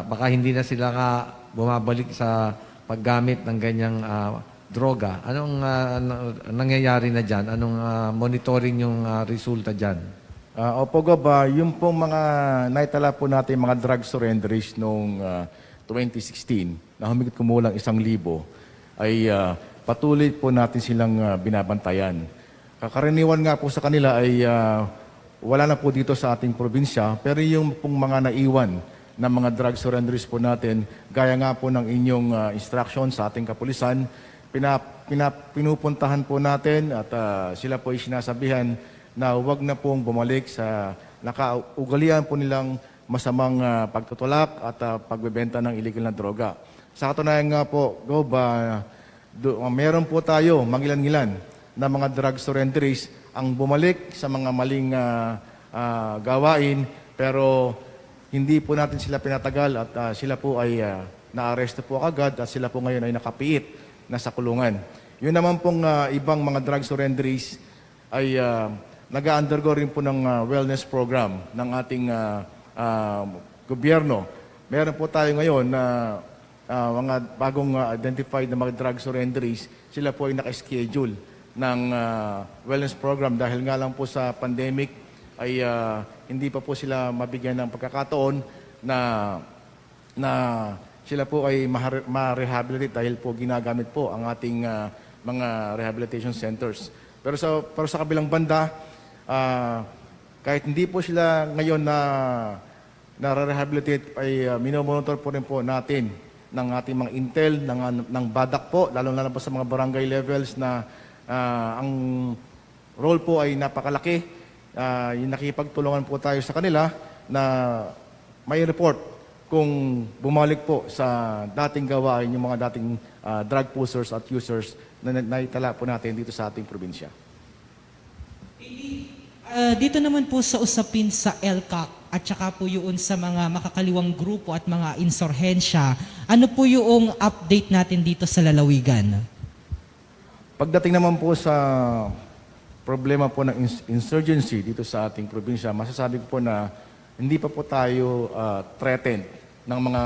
baka hindi na sila bumabalik sa paggamit ng ganyang droga. Anong nangyayari na dyan? Anong monitoring yung resulta dyan?
Opo, Gob, yung pong mga naitala po natin mga drug surrenderies noong 2016 na humigit kumulang 1,000 ay patuloy po natin silang binabantayan. Karaniwan nga po sa kanila ay wala na po dito sa ating probinsya, pero yung pong mga naiwan na mga drug surrenderies po natin, gaya nga po ng inyong instruction sa ating kapulisan, pinupuntahan po natin at sila po ay sinasabihan na huwag na pong bumalik sa nakaugalian po nilang masamang pagtutulak at pagbebenta ng illegal na droga. Sa katunayan nga po, Gob, meron po tayo mangilan-ngilan na mga drug surrenderies ang bumalik sa mga maling gawain, pero hindi po natin sila pinatagal at sila po ay naaresto po agad at sila po ngayon ay nakapiit na sa kulungan. Yun naman pong ibang mga drug surrenderies ay nag-undergo rin po ng wellness program ng ating gobyerno. Meron po tayo ngayon na mga bagong identified na mga drug surrenderies, sila po ay naka-schedule ng wellness program dahil nga lang po sa pandemic ay hindi pa po sila mabigyan ng pagkakataon na sila po ay ma-rehabilitate dahil po ginagamit po ang ating mga rehabilitation centers. Pero sa kabilang banda, kahit hindi po sila ngayon na rehabilitate ay minomonitor po rin po natin ng ating mga intel, ng badak po, lalo-lalo po sa mga barangay levels na ang role po ay napakalaki. Yung nakipagtulungan po tayo sa kanila na may report kung bumalik po sa dating gawain yung mga dating drug pushers at users na naitala po natin dito sa ating probinsya.
Dito naman po sa usapin sa LCAC at saka po yun sa mga makakaliwang grupo at mga insurhensya, ano po yung update natin dito sa lalawigan?
Pagdating naman po sa problema po ng insurgency dito sa ating probinsya, masasabi ko po na hindi pa po tayo threatened ng mga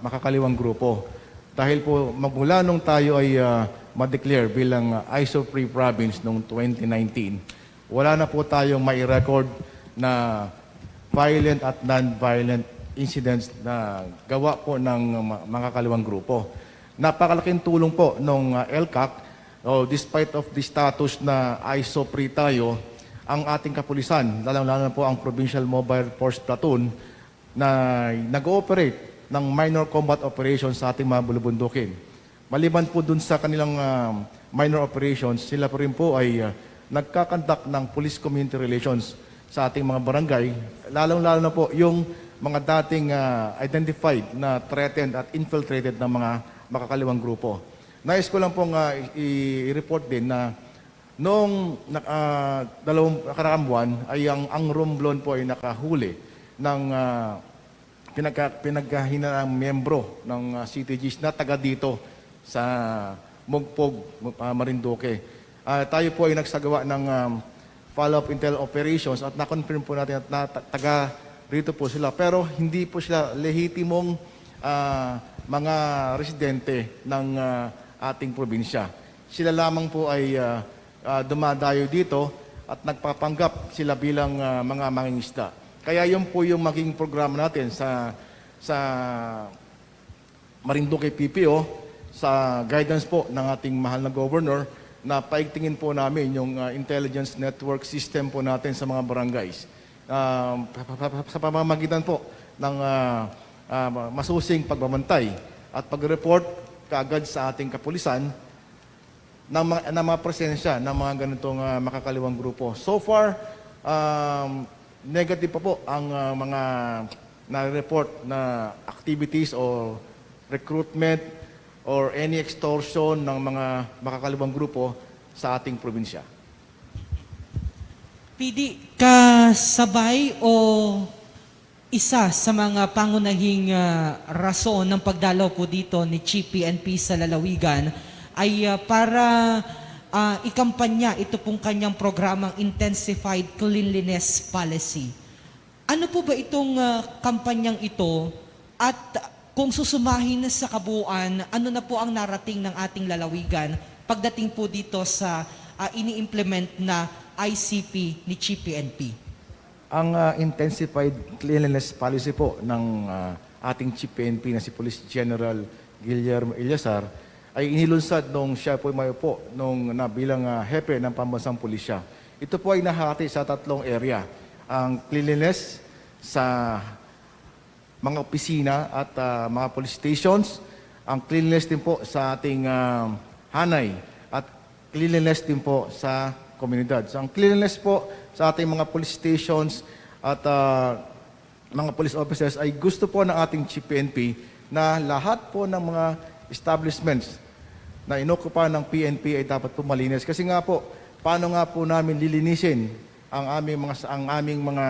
makakaliwang grupo. Dahil po magmula nung tayo ay ma-declare bilang ISO-free province noong 2019, wala na po tayong may record na violent at non-violent incidents na gawa po ng makakaliwang grupo. Napakalaking tulong po nung LCAC, despite of the status na ISO-free tayo, ang ating kapulisan, lalong-lalo na po ang Provincial Mobile Force Platoon, na nag-ooperate ng minor combat operations sa ating mga bulubundukin. Maliban po dun sa kanilang minor operations, sila po rin po ay nagkakandak ng police-community relations sa ating mga barangay, lalong-lalo na po yung mga dating identified na threatened at infiltrated ng mga makakaliwang grupo. Nais ko lang pong i-report din na noong dalawang nakaraang buwan ay ang Romblon po ay nakahuli ng pinaghahinaan ng miyembro ng CTGs na taga dito sa Mugpog, Marinduque. Tayo po ay nagsagawa ng follow-up intel operations at na-confirm po natin at taga rito po sila. Pero hindi po sila lehitimong mga residente ng ating probinsya. Sila lamang po ay dumadayo dito at nagpapanggap sila bilang mga mangingisda. Kaya yun po yung maging programa natin sa Marinduque PPO, sa guidance po ng ating mahal na governor, na paigtingin po namin yung intelligence network system po natin sa mga barangays. Sa pamamagitan po ng masusing pagbabantay at pag-report kaagad sa ating kapulisan ng mga presensya ng mga ganitong makakaliwang grupo. So far, negative pa po ang mga na-report na activities o recruitment or any extortion ng mga makakalibang grupo sa ating probinsya.
PD, kasabay o isa sa mga pangunahing rason ng pagdalaw po dito ni Chief PNP sa lalawigan ay para ikampanya ito pong kanyang programang Intensified Cleanliness Policy. Ano po ba itong kampanyang ito at kung susumahin sa kabuuan, ano na po ang narating ng ating lalawigan pagdating po dito sa ini-implement na ICP ni Chief PNP?
Ang Intensified Cleanliness Policy po ng ating Chief PNP na si Police General Guillermo Eliazar ay inilunsad nung siya po mayupo nung bilang hepe ng pambansang pulisya. Ito po ay nahati sa 3 area. Ang cleanliness sa mga opisina at mga police stations, ang cleanliness din po sa ating hanay at cleanliness din po sa komunidad. So, ang cleanliness po sa ating mga police stations at mga police officers ay gusto po ng ating Chief PNP na lahat po ng mga establishments na inokupa ng PNP ay dapat po malinis. Kasi nga po, paano nga po namin lilinisin ang aming mga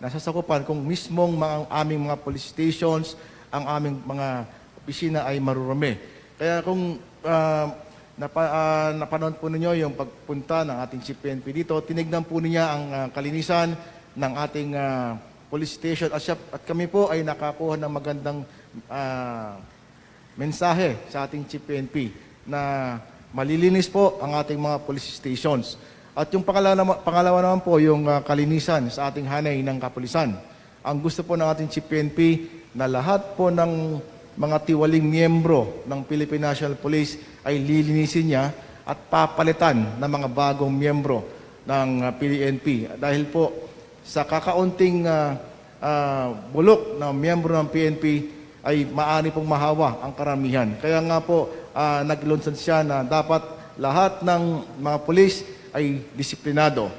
nasasakupan kung mismong aming mga police stations, ang aming mga opisina ay marurumi. Kaya kung napanood po ninyo yung pagpunta ng ating Chief PNP dito, tinignan po niya ang kalinisan ng ating police station at kami po ay nakakuha ng magandang mensahe sa ating Chief PNP na malilinis po ang ating mga police stations. At yung pangalawa naman po yung kalinisan sa ating hanay ng kapulisan. Ang gusto po ng ating Chief PNP na lahat po ng mga tiwaling miyembro ng Philippine National Police ay lilinisin niya at papalitan ng mga bagong miyembro ng PNP. Dahil po sa kakaunting bulok na miyembro ng PNP ay maani pong mahawa ang karamihan. Kaya nga po naglunsad siya na dapat lahat ng mga pulis ay disiplinado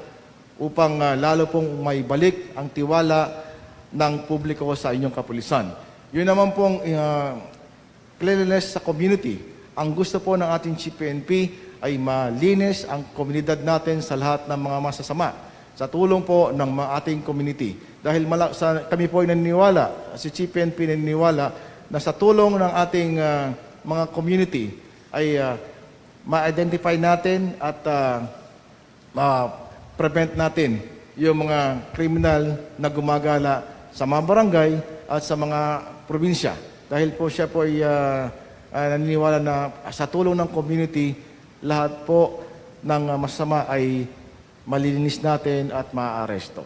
upang lalo pong may balik ang tiwala ng publiko sa inyong kapulisan. Yun naman pong cleanliness sa community. Ang gusto po ng ating Chief PNP ay malinis ang komunidad natin sa lahat ng mga masasama sa tulong po ng ating community. Dahil kami po ay naniniwala, si Chief PNP naniniwala na sa tulong ng ating mga community ay ma-identify natin at ma-prevent natin yung mga kriminal na gumagala sa mga barangay at sa mga probinsya. Dahil po siya po ay naniniwala na sa tulong ng community, lahat po ng masama ay malilinis natin at maaaresto.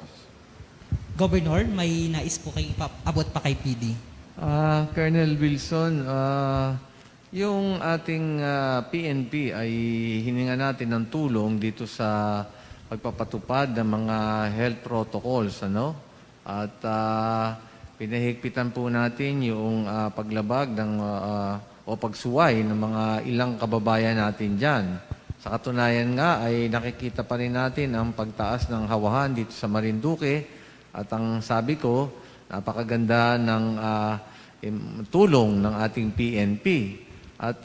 Governor, may nais po kayo abot pa kay PD.
Colonel Wilson, yung ating PNP ay hininga natin ng tulong dito sa pagpapatupad ng mga health protocols, ano? At pinahigpitan po natin yung paglabag o pagsuway ng mga ilang kababayan natin dyan. Sa katunayan nga ay nakikita pa rin natin ang pagtaas ng hawahan dito sa Marinduque at ang sabi ko, napakaganda ng tulong ng ating PNP. At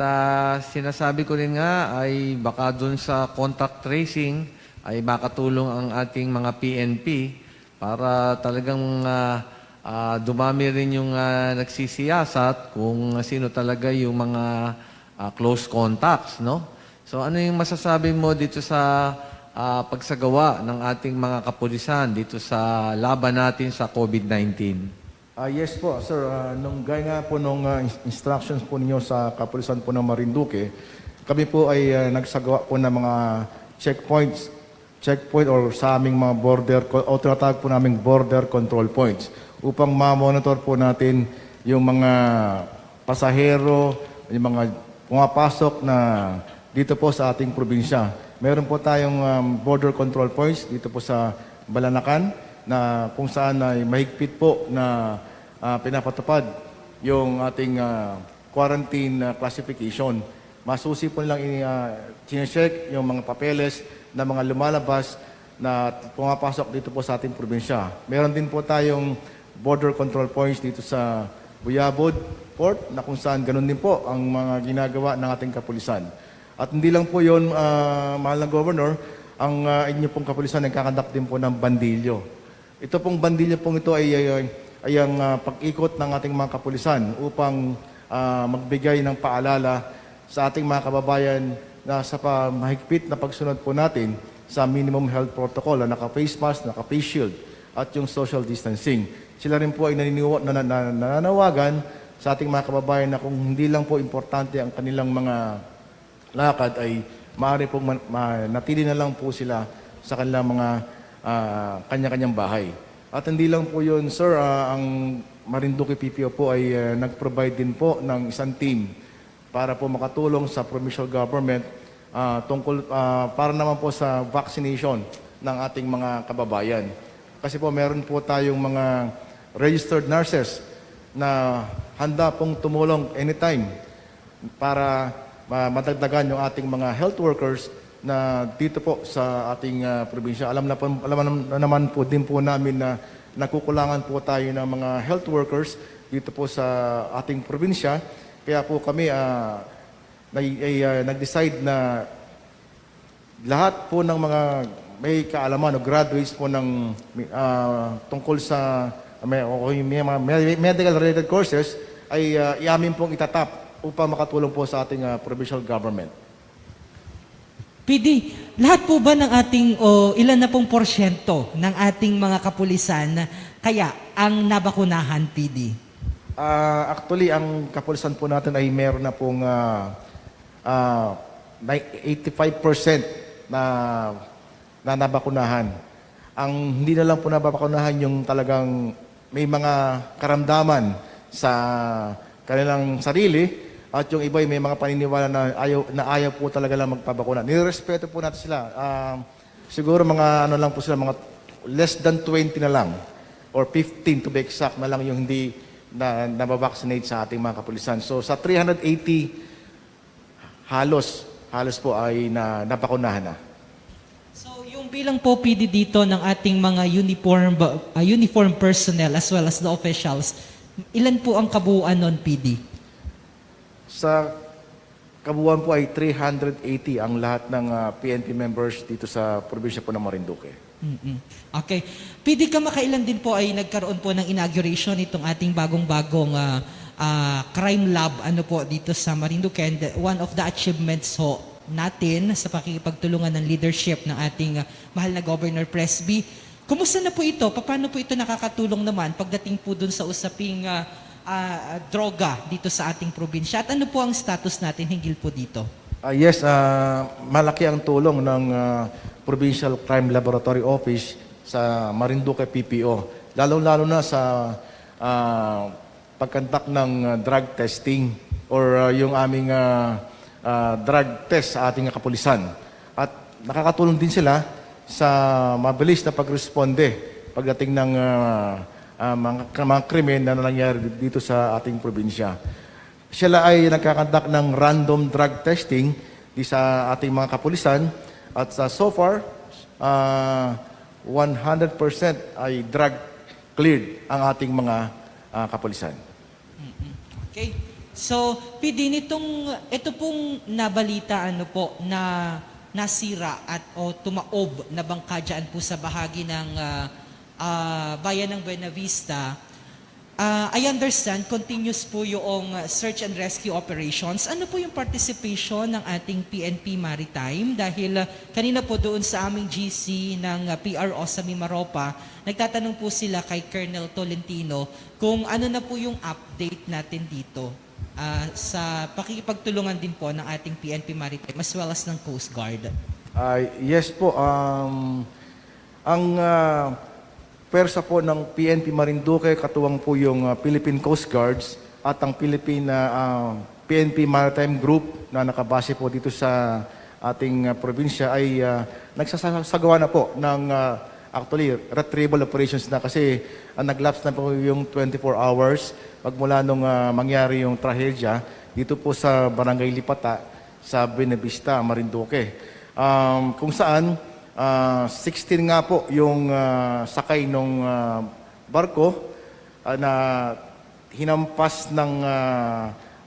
sinasabi ko rin nga ay baka dun sa contact tracing ay makatulong ang ating mga PNP para talagang dumami rin yung nagsisiyasat kung sino talaga yung mga close contacts, no? So ano yung masasabi mo dito sa pagsagawa ng ating mga kapulisan dito sa laban natin sa COVID-19?
Yes po, sir. Nung gaya nga po nung instructions po ninyo sa kapulisan po ng Marinduque, kami po ay nagsagawa po ng mga checkpoint or sa aming mga border, o tinatawag po naming border control points upang ma-monitor po natin yung mga pasahero, yung mga pumapasok na dito po sa ating probinsya. Meron po tayong border control points dito po sa Balanacan na kung saan ay mahigpit po na pinapatupad yung ating quarantine classification. Masusi po nilang chinecheck yung mga papeles na mga lumalabas na pumapasok dito po sa ating probinsya. Meron din po tayong border control points dito sa Buyabod Port, na kung saan ganun din po ang mga ginagawa ng ating kapulisan. At hindi lang po yun, mahal na Governor, ang inyo pong kapulisan nagkakandak din po ng bandilyo. Ito pong bandilyo pong ito ay ang pag-ikot ng ating mga kapulisan upang magbigay ng paalala sa ating mga kababayan na sa mahigpit na pagsunod po natin sa minimum health protocol na naka-face mask, naka-face shield at yung social distancing. Sila rin po ay nananawagan sa ating mga kababayan na kung hindi lang po importante ang kanilang mga lakad ay maaari pong natili na lang po sila sa kanilang mga kanya-kanyang bahay. At hindi lang po yun, sir, ang Marinduque PPO po ay nag-provide din po ng isang team para po makatulong sa provincial government tungkol para naman po sa vaccination ng ating mga kababayan. Kasi po meron po tayong mga registered nurses na handa pong tumulong anytime para madagdagan yung ating mga health workers na dito po sa ating probinsya. Alam na naman po din po namin na nakukulangan po tayo ng mga health workers dito po sa ating probinsya. Kaya po kami nag-decide na lahat po ng mga may kaalaman o graduates po ng tungkol sa medical related courses ay iamin pong itatap upang makatulong po sa ating provincial government.
PD, lahat po ba ng ating, ilan na pong porsyento ng ating mga kapulisan kaya ang nabakunahan, PD?
Actually, ang kapulisan po natin ay meron na pong 85% na nabakunahan. Ang hindi na lang po nabakunahan yung talagang may mga karamdaman sa kanilang sarili at yung iba ay may mga paniniwala na ayaw po talaga lang magpabakuna. Nirespeto po natin sila. Siguro mga ano lang po sila, mga less than 20 na lang or 15 to be exact na lang yung hindi na nabavaccinate sa ating mga kapulisan. So sa 380 halos po ay nabakunahan na.
So yung bilang po, PD, dito ng ating mga uniform personnel as well as the officials, ilan po ang kabuuan nun, PD?
Sa kabuuan po ay 380 ang lahat ng PNP members dito sa probinsya po ng Marinduque.
Okay. PD, kamakailan din po ay nagkaroon po ng inauguration itong ating bagong-bagong crime lab po dito sa Marinduque, and one of the achievements natin sa pakikipagtulungan ng leadership ng ating mahal na Governor Presby. Kumusta na po ito? Paano po ito nakakatulong naman pagdating po dun sa usaping droga dito sa ating probinsya? At ano po ang status natin hinggil po dito?
Yes, malaki ang tulong ng Provincial Crime Laboratory Office sa Marinduque PPO. Lalo-lalo na sa pagkandak ng drug testing or yung aming drug test sa ating kapulisan. At nakakatulong din sila sa mabilis na pagresponde pagdating ng mga krimen na nangyari dito sa ating probinsya. Sila ay nagkakandak ng random drug testing di sa ating mga kapulisan at so far 100% ay drug cleared ang ating mga kapulisan.
Okay. So, PD, ito pong nabalita na nasira at tumaob na bangka dyan po sa bahagi ng bayan ng Buena Vista. I understand, continuous po yung search and rescue operations. Ano po yung participation ng ating PNP Maritime? Dahil kanina po doon sa aming GC ng PRO sa Mimaropa, nagtatanong po sila kay Colonel Tolentino kung ano na po yung update natin dito sa pakikipagtulungan din po ng ating PNP Maritime as well as ng Coast Guard.
Yes po, ang pwersa po ng PNP Marinduque, katuwang po yung Philippine Coast Guards at ang PNP Maritime Group na nakabase po dito sa ating probinsya ay nagsasagawa na po ng actually retrieval operations na kasi naglapse na po yung 24 hours magmula nung mangyari yung trahedya dito po sa Barangay Lipata sa Buena Vista, Marinduque. Kung saan 16 nga po yung sakay ng barko na hinampas ng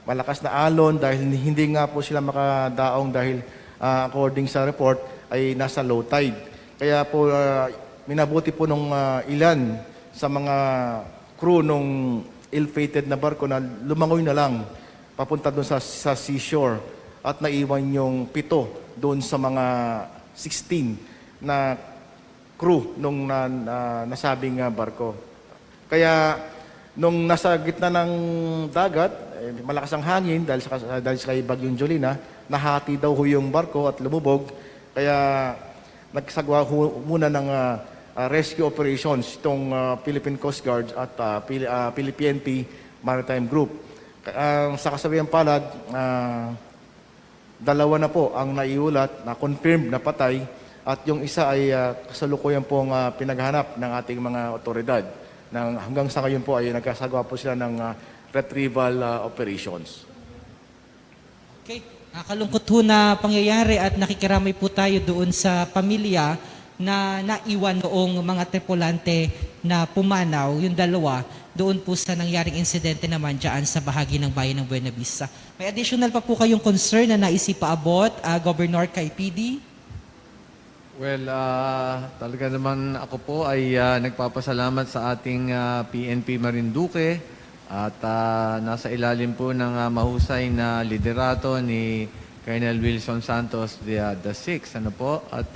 malakas na alon dahil hindi nga po sila makadaong dahil according sa report ay nasa low tide. Kaya po minabuti po nung ilan sa mga crew nung ill-fated na barko na lumangoy na lang papunta doon sa seashore at naiwan yung 7 doon sa mga 16 na crew nung nasabing barko. Kaya nung nasa gitna ng dagat, malakas ang hangin dahil sa kay Bagyong Jolina, nahati daw ho yung barko at lumubog. Kaya nagsagawa muna ng rescue operations itong Philippine Coast Guard at PNP Maritime Group. Sa kasabihan palad, 2 na po ang naiulat na confirmed na patay at yung isa ay kasalukuyan pong pinaghanap ng ating mga otoridad. Hanggang sa ngayon po ay nagkasagawa po sila ng retrieval operations.
Okay. Nakalungkot ho na pangyayari at nakikiramay po tayo doon sa pamilya na naiwan noong mga tripulante na pumanaw, yung 2, doon po sa nangyaring insidente naman dyan sa bahagi ng bayan ng Buena Vista. May additional pa po kayong concern na naisipaabot, Governor, kay PD?
Well, talaga naman ako po ay nagpapasalamat sa ating PNP Marinduque at nasa ilalim po ng mahusay na liderato ni Colonel Wilson Santos the Sixth. Ano po? At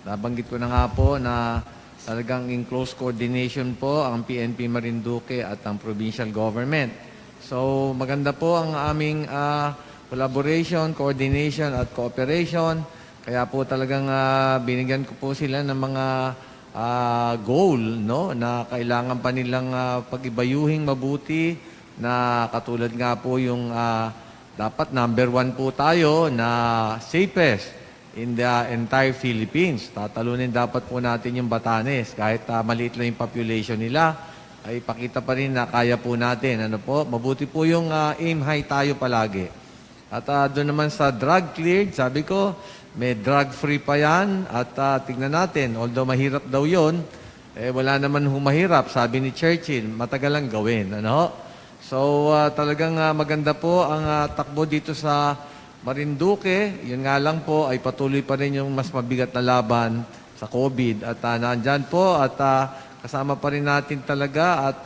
nabanggit ko na nga po na talagang in close coordination po ang PNP Marinduque at ang provincial government. So maganda po ang aming collaboration, coordination at cooperation. Kaya po talagang binigyan ko po sila ng mga goal, no, na kailangan pa nilang pag-ibayuhing mabuti, na katulad nga po yung dapat number 1 po tayo na safest in the entire Philippines. Tatalunin dapat po natin yung Batanes. Kahit maliit lang yung population nila, ay pakita pa rin na kaya po natin. Ano po? Mabuti po yung aim high tayo palagi. At doon naman sa drug cleared, sabi ko, may drug-free pa yan at tignan natin, although mahirap daw yon, wala naman humahirap, sabi ni Churchill, matagal lang gawin. Ano? So talagang maganda po ang takbo dito sa Marinduque. Yun nga lang po ay patuloy pa rin yung mas mabigat na laban sa COVID. At nandyan po at kasama pa rin natin talaga at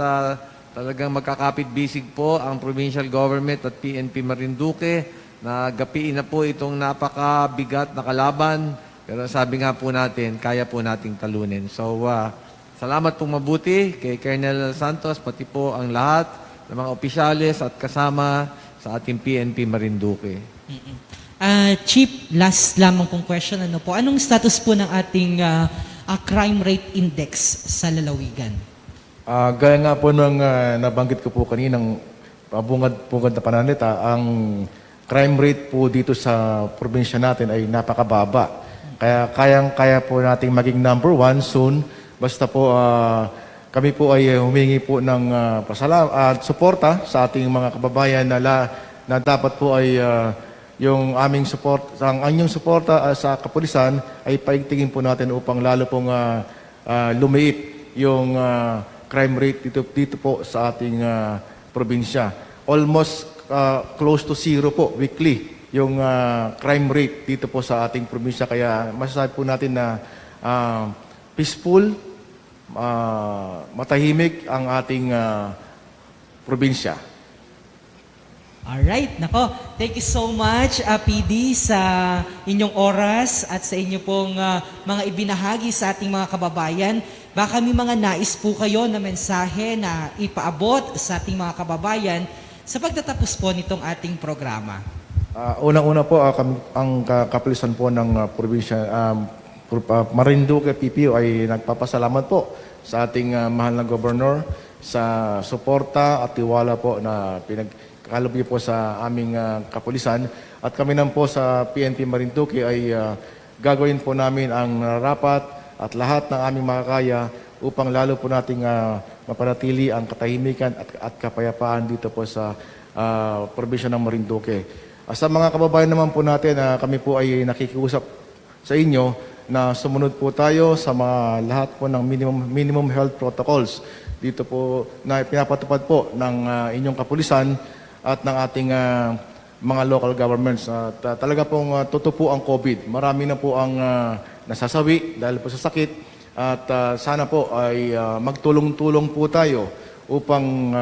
talagang magkakapit-bisig po ang provincial government at PNP Marinduque na gapiin na po itong napakabigat na kalaban. Pero sabi nga po natin, kaya po nating talunin. So, salamat pong mabuti kay Colonel Santos, pati po ang lahat ng mga opisyales at kasama sa ating PNP Marinduque.
Chief, last lamang pong question. Ano po? Anong status po ng ating crime rate index sa lalawigan?
Gaya nga po nung nabanggit ko po kaninang bungad na pananalita, ang crime rate po dito sa probinsya natin ay napakababa. Kaya kayang-kaya po nating maging number 1 soon. Basta po kami po ay humingi po ng suporta sa ating mga kababayan na dapat po ay yung aming support, ang anyong suporta sa kapulisan ay paigtingin po natin upang lalo pong lumiit yung crime rate dito po sa ating probinsya. Almost close to 0 po weekly yung crime rate dito po sa ating probinsya. Kaya masasabi po natin na peaceful, matahimik ang ating probinsya.
Alright, nako. Thank you so much, PD, sa inyong oras at sa inyo pong mga ibinahagi sa ating mga kababayan. Baka may mga nais po kayo na mensahe na ipaabot sa ating mga kababayan sa pagtatapos po nitong ating programa.
Unang-una po, ang kapulisan po ng probinsya, Marinduque PPO ay nagpapasalamat po sa ating mahal na gobernador sa suporta at tiwala po na pinagkaloob po sa aming kapulisan. At kami naman po sa PNP Marinduque ay gagawin po namin ang rapat at lahat ng aming makakaya upang lalo po nating mapanatili ang katahimikan at kapayapaan dito po sa probinsya ng Marinduque. Sa mga kababayan naman po natin, kami po ay nakikiusap sa inyo na sumunod po tayo sa mga lahat po ng minimum health protocols dito po na pinapatupad po ng inyong kapulisan at ng ating mga local governments. At talaga pong totoo po ang COVID. Marami na po ang nasasawi dahil po sa sakit at sana po ay magtulong-tulong po tayo upang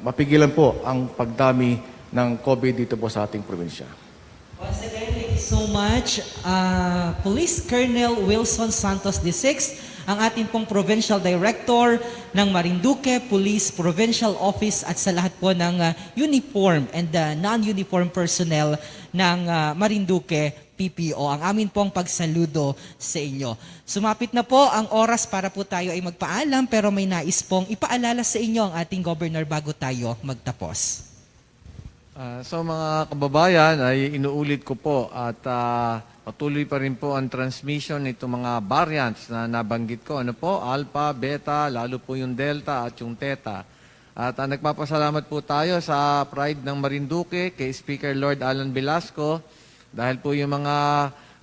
mapigilan po ang pagdami ng COVID dito po sa ating probinsya.
Once again, thank you so much, Police Colonel Wilson Santos VI, ang ating pong Provincial Director ng Marinduque Police Provincial Office at sa lahat po ng uniform and non-uniform personnel ng Marinduque PPO. Ang amin pong pagsaludo sa inyo. Sumapit na po ang oras para po tayo ay magpaalam, pero may nais pong ipaalala sa inyo ang ating Governor bago tayo magtapos.
So mga kababayan, ay inuulit ko po at patuloy pa rin po ang transmission nito mga variants na nabanggit ko. Ano po? Alpha, Beta, lalo po yung Delta at yung Theta. At nagpapasalamat po tayo sa Pride ng Marinduque kay Speaker Lord Alan Velasco dahil po yung mga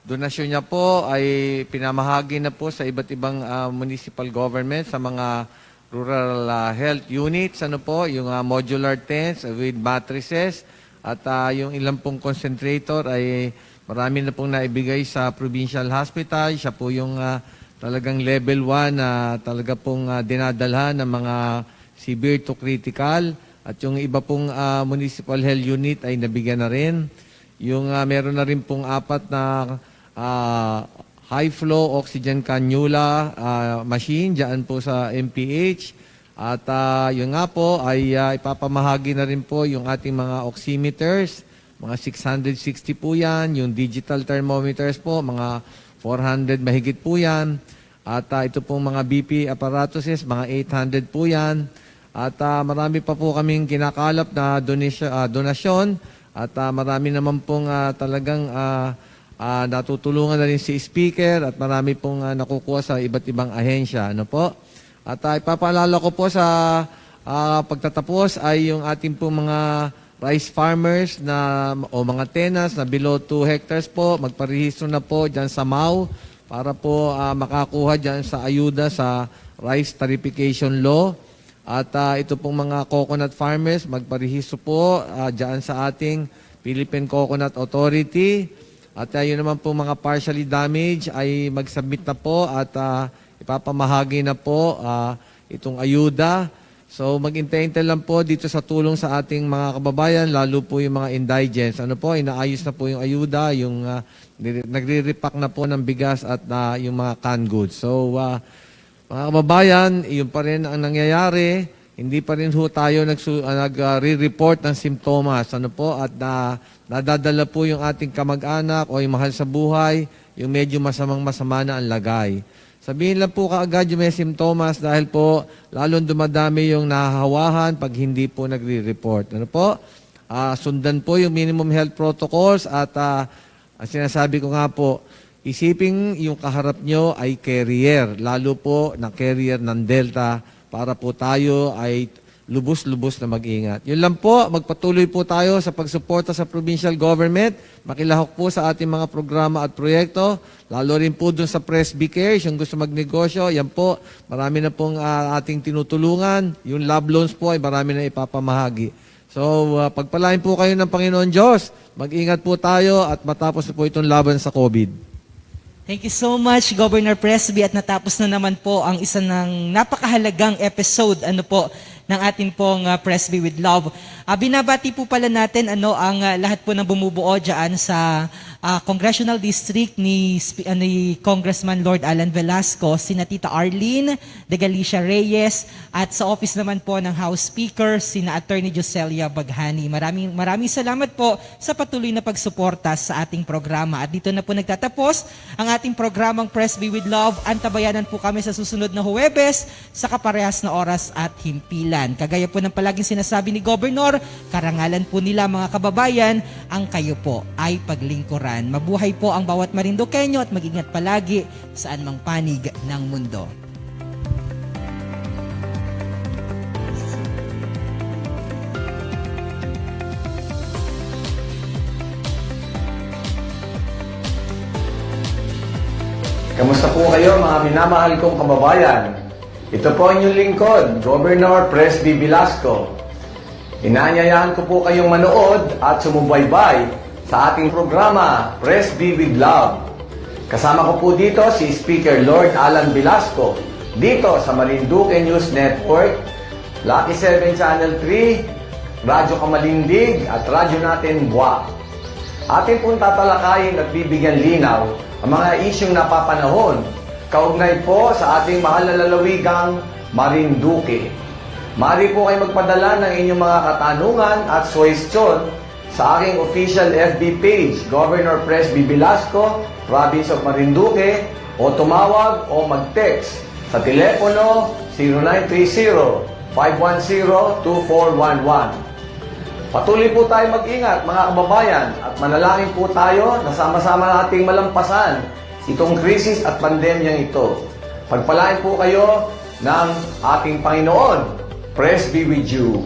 donasyon niya po ay pinamahagi na po sa iba't ibang municipal government, sa mga rural health units, ano po, yung modular tents with mattresses at yung ilang pong concentrator ay marami na pong naibigay sa provincial hospital. Siya po yung talagang level 1 na talaga pong dinadalhan ng mga severe to critical at yung iba pong municipal health unit ay nabigyan na rin. Yung meron na rin pong 4 na high flow oxygen cannula machine dyan po sa MPH. At yun nga po ay ipapamahagi na rin po yung ating mga oximeters, mga 660 po yan. Yung digital thermometers po, mga 400 mahigit po yan. At ito pong mga BP apparatuses, mga 800 po yan. At marami pa po kaming kinakalap na donasyon. At marami naman pong talagang natutulungan na rin si Speaker at marami pong nakukuha sa iba't ibang ahensya. Ano po? At ipapaalala ko po sa pagtatapos ay yung ating pong mga rice farmers o mga tenas na below 2 hectares po, magparehistro na po dyan sa MAU para po makakuha dyan sa ayuda sa rice tarification law. At ito pong mga coconut farmers, magparehistro po dyan sa ating Philippine Coconut Authority. At yun naman po mga partially damaged ay mag-submit na po at ipapamahagi na po itong ayuda. So maghintay-hintay lang po dito sa tulong sa ating mga kababayan, lalo po yung mga indigents. Ano po, inaayos na po yung ayuda, yung nagre-repack na po ng bigas at yung mga canned goods. So mga kababayan, yun pa rin ang nangyayari. Hindi pa rin ho tayo nagre-report ng simptomas. Ano po? At nadadala po yung ating kamag-anak o yung mahal sa buhay, yung medyo masama na ang lagay. Sabihin lang po kaagad yung may simptomas dahil po lalong dumadami yung nahahawahan pag hindi po nagre-report. Ano po? Sundan po yung minimum health protocols at ang sinasabi ko nga po, isipin yung kaharap nyo ay carrier, lalo po na carrier ng Delta, para po tayo ay lubos-lubos na mag-ingat. Yun lang po, magpatuloy po tayo sa pagsuporta sa provincial government, makilahok po sa ating mga programa at proyekto, lalo rin po dun sa Presby Cares, yung gusto magnegosyo, yan po, marami na pong ating tinutulungan, yung love loans po ay marami na ipapamahagi. So, pagpalain po kayo ng Panginoon Diyos, mag-ingat po tayo at matapos na po itong laban sa COVID.
Thank you so much, Governor Presby. At natapos na naman po ang isa ng napakahalagang episode ng ating pong Presby with Love. Binabati po pala natin ang lahat po ng bumubuo dyan sa Congressional District ni Congressman Lord Alan Velasco, sina Tita Arlene de Galicia Reyes, at sa office naman po ng House Speaker, sina Attorney Joselia Baghani. Maraming salamat po sa patuloy na pagsuporta sa ating programa. At dito na po nagtatapos ang ating programang Presby with Love. Antabayanan po kami sa susunod na Huwebes sa kaparehas na oras at himpilan. Kagaya po ng palaging sinasabi ni Governor, karangalan po nila mga kababayan, ang kayo po ay paglingkuran. Mabuhay po ang bawat Marinduqueño at mag-ingat palagi saan mang panig ng mundo.
Kamusta po kayo mga minamahal kong kababayan? Ito po ang inyong lingkod, Governor Presby Velasco. Inaanyayahan ko po kayong manood at sumubaybay sa ating programa, Presby with Love. Kasama ko po dito si Speaker Lord Alan Velasco, dito sa Marinduque News Network, Lucky 7 Channel 3, Radyo Kamalindig at Radyo Natin Buwak. Atin pong tatalakayin at bibigyan linaw ang mga isyong napapanahon kaugnay po sa ating mahal na lalawigang Marinduque. Maaari po kayo magpadala ng inyong mga katanungan at suwestyon sa aking official FB page, Governor Presby Velasco, Province of Marinduque, o tumawag o mag-text sa telepono 0930-510-2411. Patuloy po tayo mag-ingat mga kababayan at manalangin po tayo na sama-sama nating malampasan itong krisis at pandemyang ito. Pagpalain po kayo ng ating Panginoon. Praise be with you.